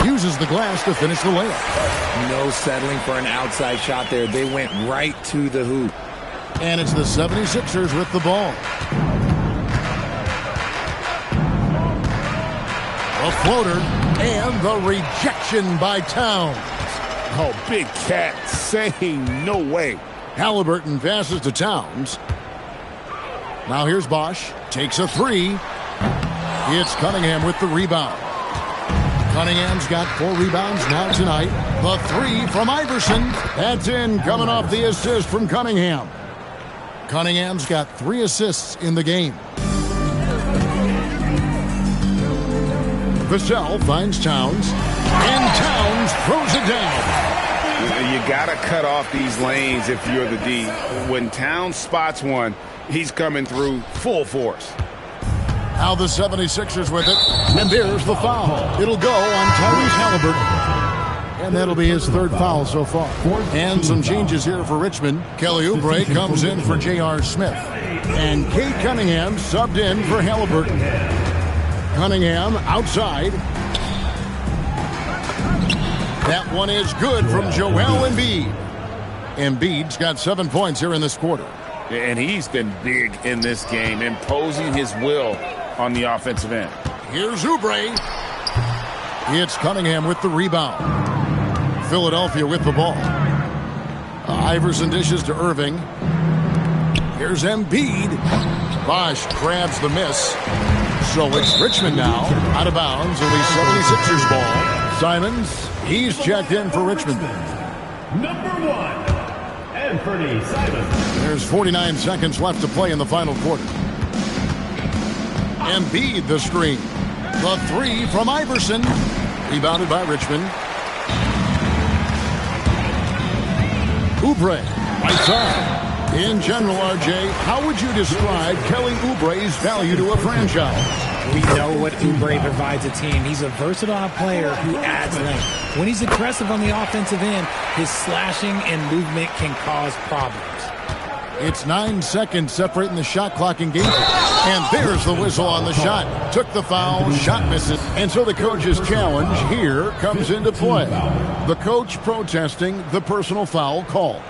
Uses the glass to finish the layup. No settling for an outside shot there. They went right to the hoop. And it's the 76ers with the ball. A floater and the rejection by Towns. Oh, Big Cat saying no way. Halliburton passes to Towns. Now here's Bosch. Takes a 3. It's Cunningham with the rebound. Cunningham's got 4 rebounds now tonight. The 3 from Iverson. That's in, coming off the assist from Cunningham. Cunningham's got 3 assists in the game. Vassell finds Towns. And Towns throws it down. You got to cut off these lanes if you're the D. When Towns spots one, he's coming through full force. Now the 76ers with it. And there's the foul. It'll go on Tyrese Halliburton. And that'll be his 3rd foul so far. And some changes here for Richmond. Kelly Oubre comes in for J.R. Smith. And Cade Cunningham subbed in for Halliburton. Cunningham outside. That one is good from Joel Embiid. Embiid's got 7 points here in this quarter. And he's been big in this game, imposing his will on the offensive end. Here's Oubre. It's Cunningham with the rebound. Philadelphia with the ball. Iverson dishes to Irving. Here's Embiid. Bosch grabs the miss. So it's Richmond now, out of bounds. It'll be 76ers ball. Simons, he's checked in for Richmond. Number 1, Anthony Simons. There's 49 seconds left to play in the final quarter. Embiid the screen. The three from Iverson. Rebounded by Richmond. Oubre, right side. In general, RJ, how would you describe Kelly Oubre's value to a franchise? We know what Oubre provides a team. He's a versatile player who adds length. When he's aggressive on the offensive end, his slashing and movement can cause problems. It's 9 seconds separating the shot clock and game. And there's the whistle on the shot. Took the foul, shot misses. And so the coach's challenge here comes into play. The coach protesting the personal foul call.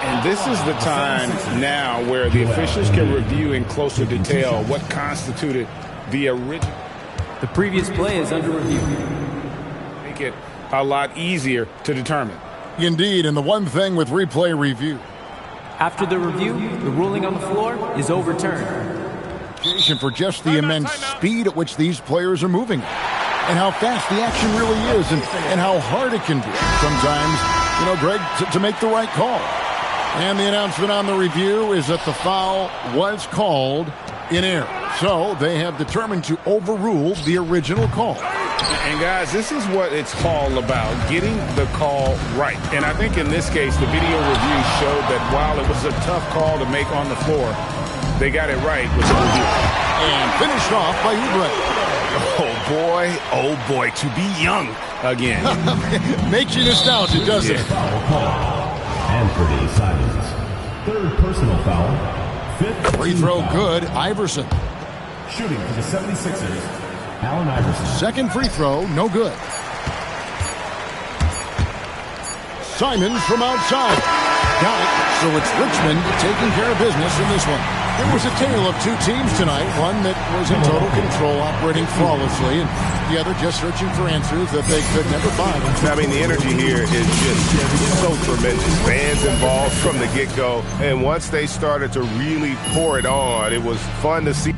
And this is the time now where the officials can review in closer detail what constituted the original. The previous play is under review. Make it a lot easier to determine. Indeed, and the one thing with replay review. After the review, the ruling on the floor is overturned. For just the immense speed at which these players are moving. And how fast the action really is and how hard it can be. Sometimes, Greg, to make the right call. And the announcement on the review is that the foul was called in error. So they have determined to overrule the original call. And guys, this is what it's all about, getting the call right. And I think in this case, the video review showed that while it was a tough call to make on the floor, they got it right with the review. And finished off by Oubre. Oh boy, to be young again. Makes you nostalgic, doesn't it? Foul call. Anthony Simons. Third personal foul. Fifth Free throw good, Iverson. Shooting for the 76ers, Allen Iverson. Second free throw, no good. Simons from outside. Got it. So it's Richmond taking care of business in this one. There was a tale of two teams tonight. One that was in total control, operating flawlessly, and the other just searching for answers that they could never find. I mean, the energy here is just so tremendous. Fans involved from the get-go. And once they started to really pour it on, it was fun to see.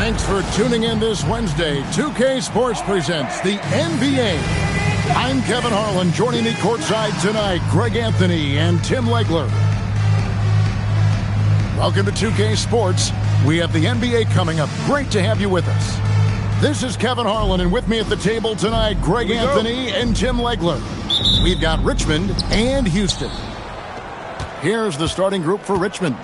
Thanks for tuning in this Wednesday. 2K Sports presents the NBA. I'm Kevin Harlan. Joining me courtside tonight, Greg Anthony and Tim Legler. Welcome to 2K Sports. We have the NBA coming up. Great to have you with us. This is Kevin Harlan, and with me at the table tonight, Greg Anthony and Tim Legler. We've got Richmond and Houston. Here's the starting group for Richmond.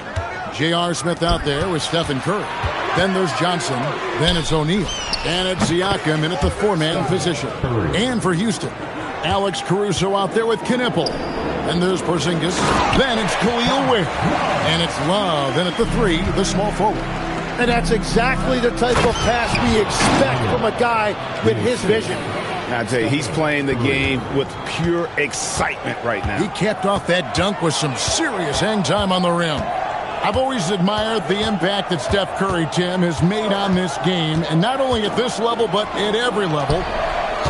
J.R. Smith out there with Stephen Curry. Then there's Johnson. Then it's O'Neal. And it's Siakam in at the four-man position. And for Houston, Alex Caruso out there with Knipple. And there's Porzingis. Then it's Khalil Ware. And it's Love in at the three, the small forward. And that's exactly the type of pass we expect from a guy with his vision. I tell you, he's playing the game with pure excitement right now. He capped off that dunk with some serious hang time on the rim. I've always admired the impact that Steph Curry, Tim, has made on this game, and not only at this level, but at every level.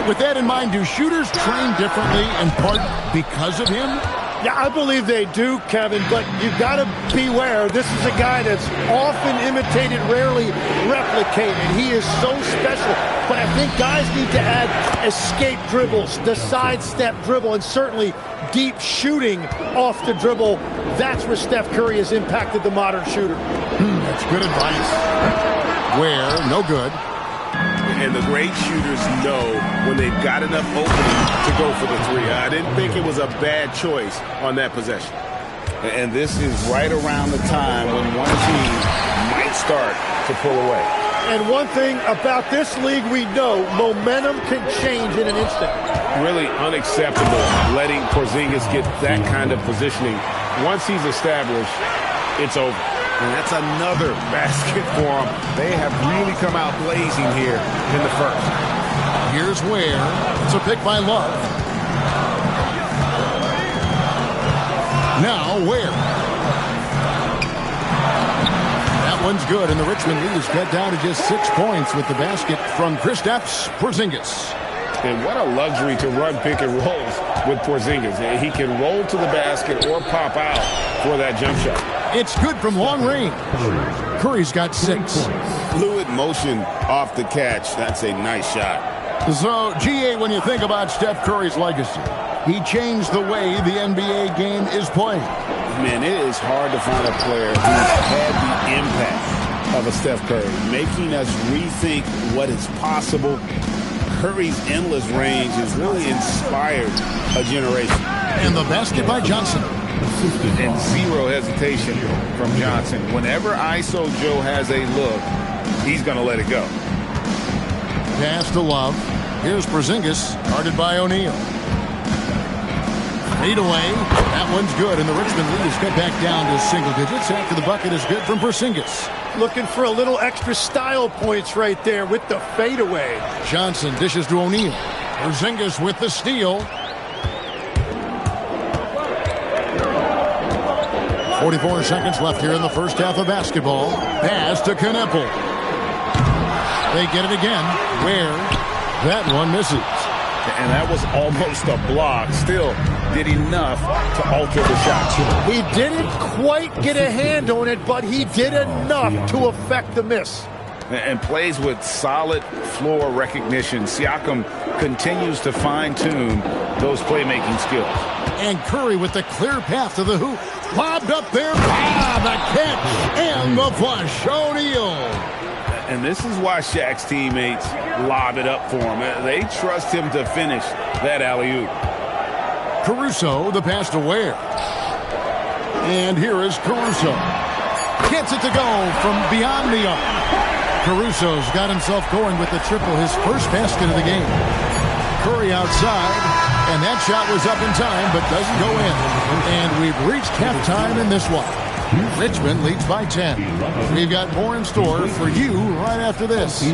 With that in mind, do shooters train differently in part because of him? Yeah, I believe they do, Kevin, but you've got to beware. This is a guy that's often imitated, rarely replicated. He is so special, but I think guys need to add escape dribbles, the sidestep dribble, and certainly deep shooting off the dribble. That's where Steph Curry has impacted the modern shooter. That's good advice. Where, no good. And the great shooters know when they've got enough opening to go for the three. I didn't think it was a bad choice on that possession. And this is right around the time when one team might start to pull away. And one thing about this league we know, momentum can change in an instant. Really unacceptable letting Porzingis get that kind of positioning. Once he's established, it's over. And that's another basket for them. They have really come out blazing here in the first. Here's Ware. It's a pick by Love. Now Ware. That one's good, and the Richmond lead is cut down to just 6 points with the basket from Kristaps Porzingis. And what a luxury to run pick and rolls with Porzingis. He can roll to the basket or pop out for that jump shot. It's good from long range. Curry's got 6. fluid motion off the catch. That's a nice shot. So, GA, when you think about Steph Curry's legacy, he changed the way the NBA game is played. Man, it is hard to find a player who's had the impact of a Steph Curry, making us rethink what is possible. Curry's endless range has really inspired a generation. And the basket by Johnson. And zero hesitation from Johnson. Whenever ISO Joe has a look, he's going to let it go. Pass to Love. Here's Porzingis, guarded by O'Neal. Fade away. That one's good, and the Richmond lead is cut back down to single digits after the bucket is good from Porzingis. Looking for a little extra style points right there with the fadeaway. Johnson dishes to O'Neal. Porzingis with the steal. 44 seconds left here in the first half of basketball. Pass to Kneppel. They get it again. Where? That one misses. And that was almost a block. Still did enough to alter the shot. He didn't quite get a hand on it, but he did enough to affect the miss. And plays with solid floor recognition. Siakam continues to fine-tune those playmaking skills. And Curry with the clear path to the hoop. Lobbed up there. The catch and the flush. O'Neal. And this is why Shaq's teammates lob it up for him. They trust him to finish that alley-oop. Caruso, the pass to Ware. And here is Caruso. Gets it to go from beyond the arc. Caruso's got himself going with the triple, his first basket of the game. Curry outside, and that shot was up in time, but doesn't go in. And we've reached halftime in this one. Richmond leads by 10. We've got more in store for you right after this.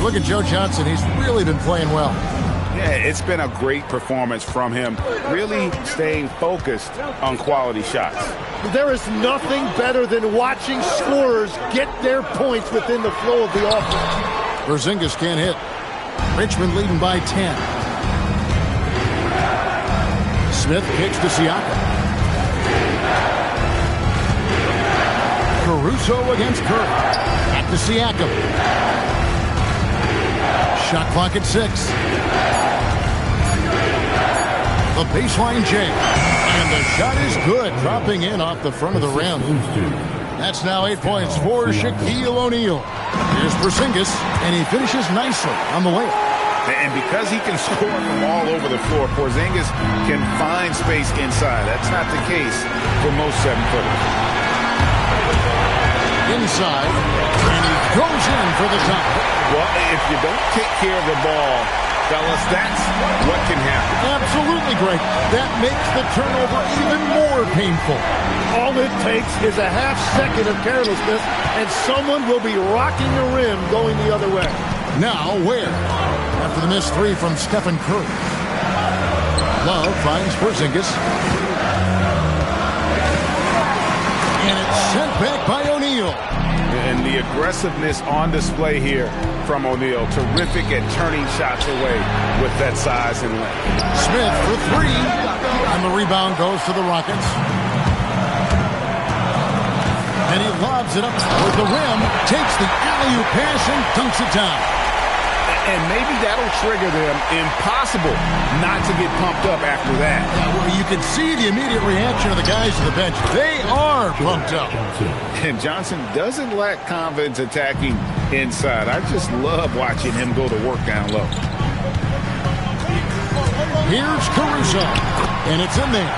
Look at Joe Johnson. He's really been playing well. Yeah, it's been a great performance from him, really staying focused on quality shots. There is nothing better than watching scorers get their points within the flow of the offense. Porzingis can't hit. Richmond leading by 10. Smith kicks to Siakam. Caruso against Curry. Back to Siakam. Shot clock at 6. The baseline J. And the shot is good, dropping in off the front of the rim. That's now 8 points for Shaquille O'Neal. Here's Porzingis, and he finishes nicely on the layup. And because he can score from all over the floor, Porzingis can find space inside. That's not the case for most 7-footers. Inside, and he goes in for the top. Well, if you don't take care of the ball, fellas, that's what can happen. Absolutely great. That makes the turnover even more painful. All it takes is a half second of carelessness, and someone will be rocking the rim going the other way. Now, Ware? After the missed three from Stephen Curry. Love finds Porzingis. And it's sent back by O'Neal. And the aggressiveness on display here from O'Neal. Terrific at turning shots away with that size and length. Smith for three. And the rebound goes to the Rockets. And he lobs it up with the rim. Takes the alley-oop pass and dunks it down. And maybe that'll trigger them. Impossible not to get pumped up after that. Yeah, well, you can see the immediate reaction of the guys to the bench. They are pumped up. And Johnson doesn't lack confidence attacking inside. I just love watching him go to work down low. Here's Caruso. And it's in there.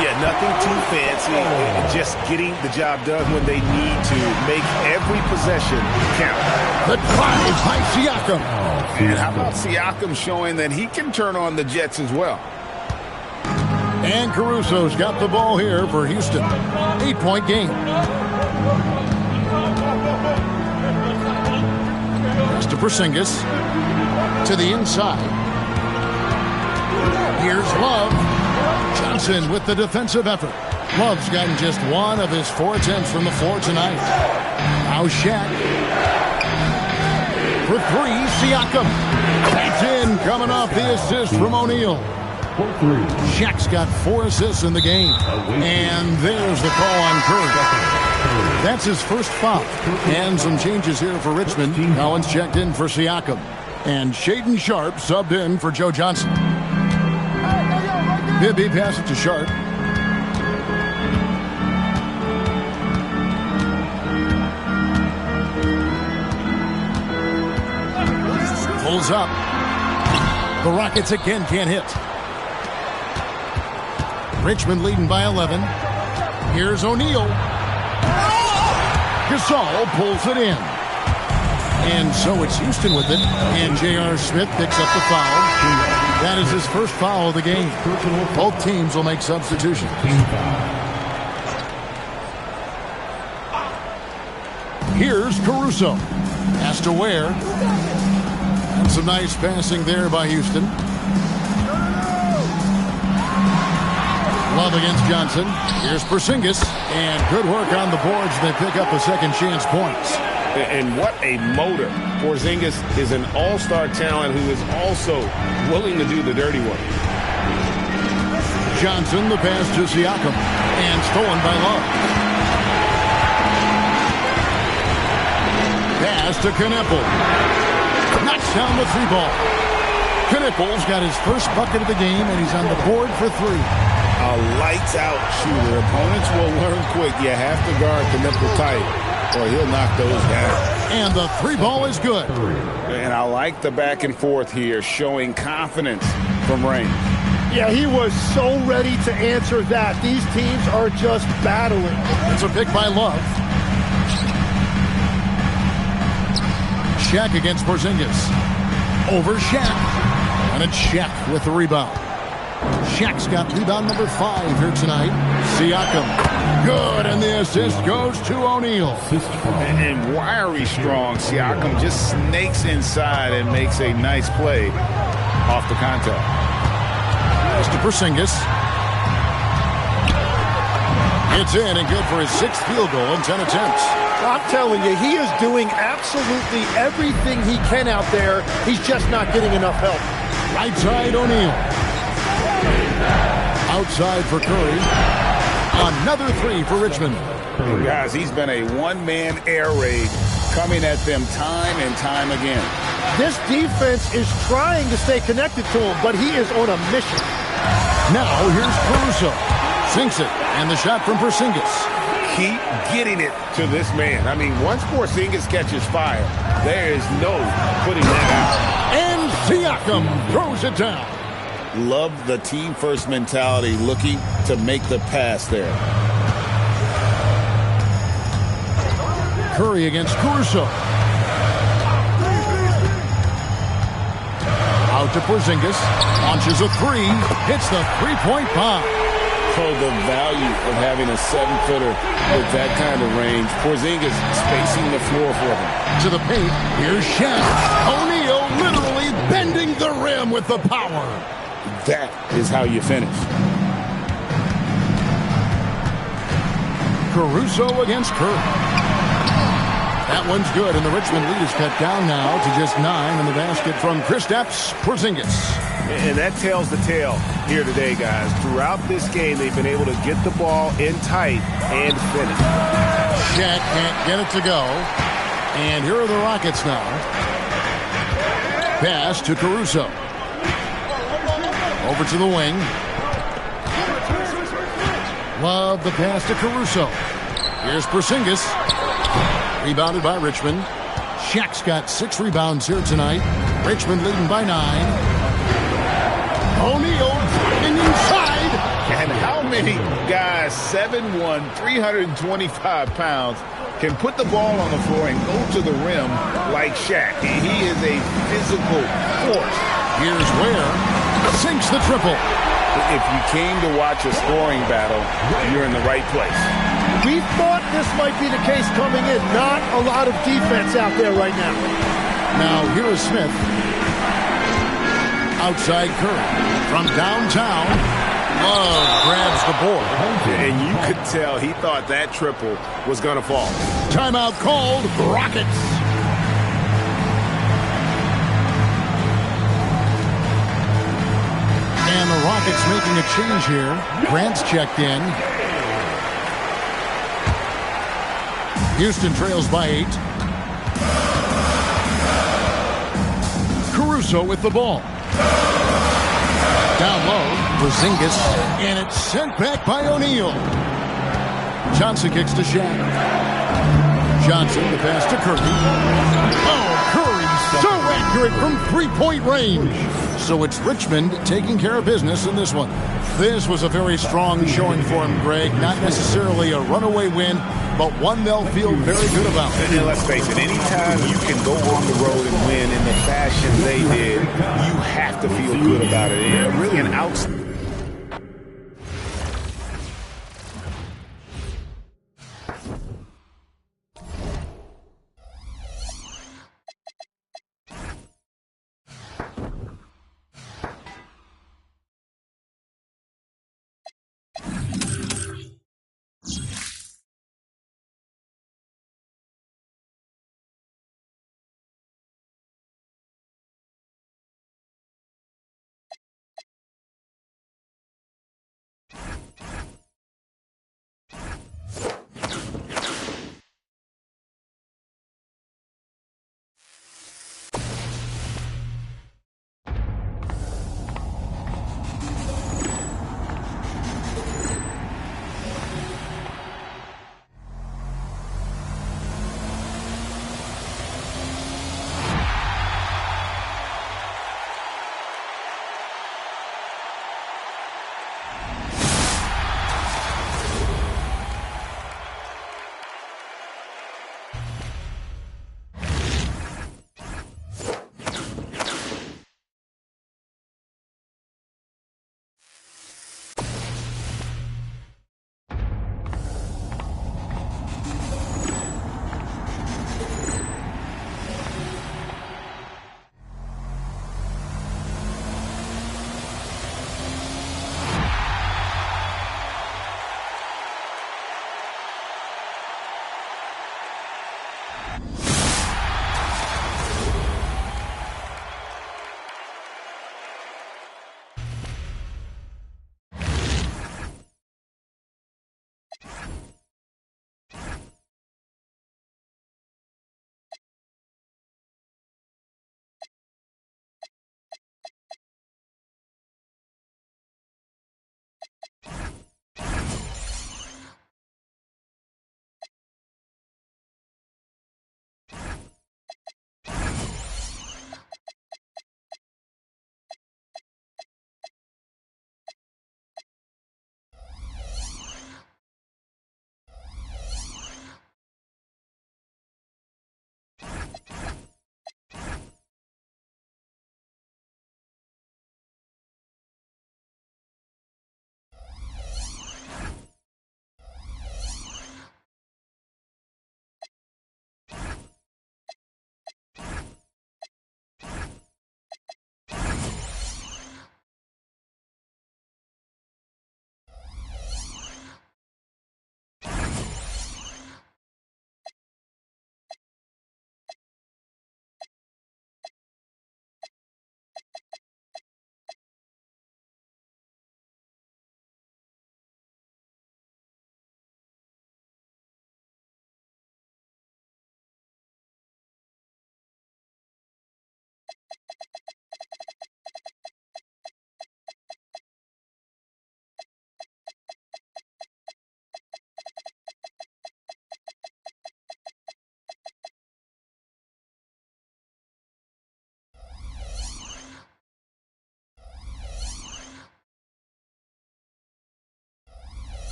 Yeah, nothing too fancy. Just getting the job done when they need to. Make every possession count. The drive by Siakam. And how about Siakam showing that he can turn on the Jets as well? And Caruso's got the ball here for Houston. 8-point game. Pass to Porzingis. To the inside. Here's Love. Johnson with the defensive effort. Love's gotten just 1 of his 4 attempts from the floor tonight. Now Shaq. For 3, Siakam. That's in, coming off the assist from O'Neal. Shaq's got 4 assists in the game. And there's the call on Curry. That's his first foul. And some changes here for Richmond. Collins checked in for Siakam. And Shaedon Sharpe subbed in for Joe Johnson. Bibby pass it to Sharpe. Pulls up. The Rockets again can't hit. Richmond leading by 11. Here's O'Neal. Gasol pulls it in. And so it's Houston with it. And J.R. Smith picks up the foul. That is his first foul of the game. Both teams will make substitutions. Here's Caruso. Has to Ware. And some nice passing there by Houston. Love against Johnson. Here's Porzingis. And good work on the boards. They pick up a second chance points. And what a motor. Porzingis is an all-star talent who is also willing to do the dirty work. Johnson, the pass to Siakam. And stolen by Love. Pass to Knueppel. Knocks down the 3-ball. Knueppel's got his first bucket of the game, and he's on the board for 3. A lights-out shooter. Opponents will learn quick. You have to guard Knueppel tight, or he'll knock those down. And the 3-ball is good. And I like the back and forth here, showing confidence from range. Yeah, he was so ready to answer that. These teams are just battling. It's a pick by Love. Shaq against Porzingis. Over Shaq. And it's Shaq with the rebound. Shaq's got rebound number 5 here tonight. Siakam. Good, and the assist goes to O'Neal. And wiry strong. Siakam just snakes inside and makes a nice play off the contact. Pass to Porzingis. It's in and good for his 6th field goal in 10 attempts. I'm telling you, he is doing absolutely everything he can out there. He's just not getting enough help. Right side, O'Neal. Outside for Curry. Another 3 for Richmond. Guys, he's been a one-man air raid coming at them time and time again. This defense is trying to stay connected to him, but he is on a mission. Now here's Caruso. Sinks it, and the shot from Porzingis. Keep getting it to this man. I mean, once Porzingis catches fire, there is no putting that out. And Siakam throws it down. Love the team-first mentality, looking to make the pass there. Curry against Caruso. Out to Porzingis. Launches a 3. Hits the 3-point bomb. So the value of having a 7-footer with that kind of range. Porzingis spacing the floor for him. To the paint. Here's Shaq. O'Neal literally bending the rim with the power. That is how you finish. Caruso against Curry. That one's good, and the Richmond lead is cut down now to just 9 in the basket from Kristaps Porzingis. And that tells the tale here today, guys. Throughout this game, they've been able to get the ball in tight and finish. Shaq can't get it to go. And here are the Rockets now. Pass to Caruso. Over to the wing. Love the pass to Caruso. Here's Porzingis. Rebounded by Richmond. Shaq's got 6 rebounds here tonight. Richmond leading by 9. O'Neal driving inside. And how many guys, 7'1", 325 pounds, can put the ball on the floor and go to the rim like Shaq? He is a physical force. Here's Ware. Sinks the triple. If you came to watch a scoring battle, you're in the right place. We thought this might be the case coming in. Not a lot of defense out there right now. Now here is Smith. Outside Curry. From downtown. Love grabs the board. And you could tell he thought that triple was going to fall. Timeout called. Rockets. And the Rockets making a change here. Grant's checked in. Houston trails by 8. Caruso with the ball. Down low, Porzingis, and it's sent back by O'Neal. Johnson kicks to Shaq. Johnson, the pass to Curry. Oh, Curry, so accurate from three-point range. So it's Richmond taking care of business in this one. This was a very strong showing for him, Greg. Not necessarily a runaway win, but one they'll feel very good about. And let's face it, anytime you can go on the road and win in the fashion they did, you have to feel good about it. And really an outstanding.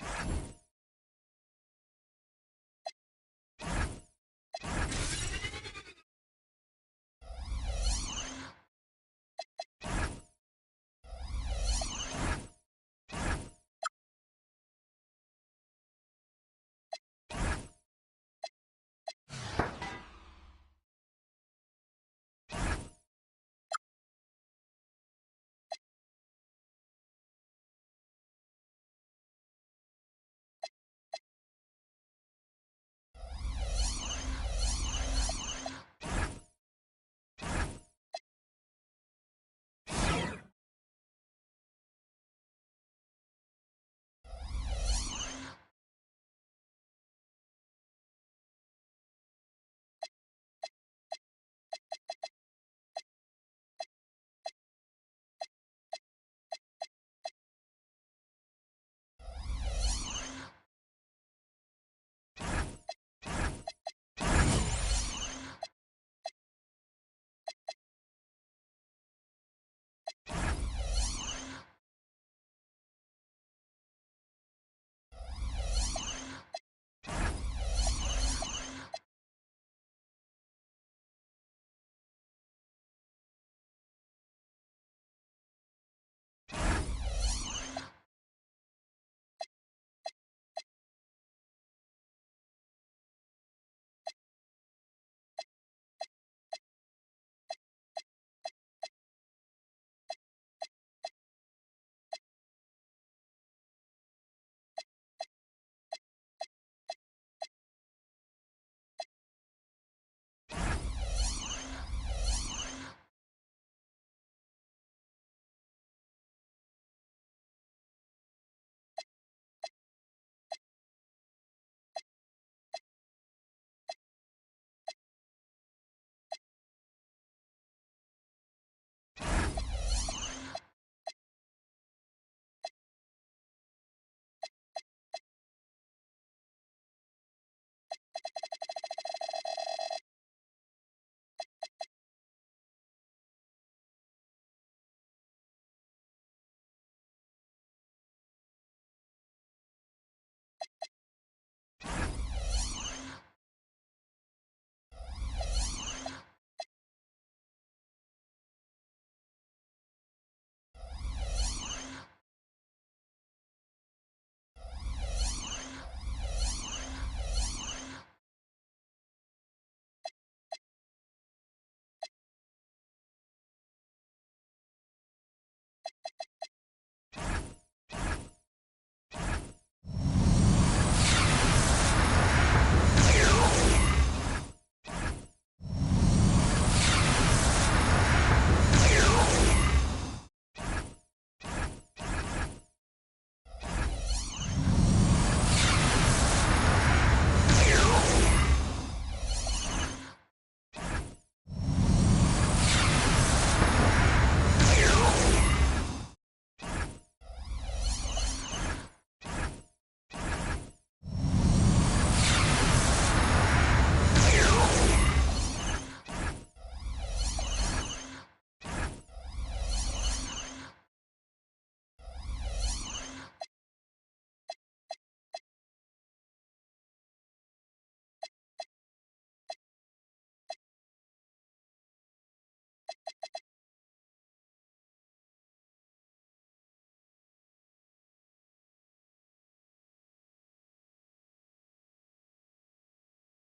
it.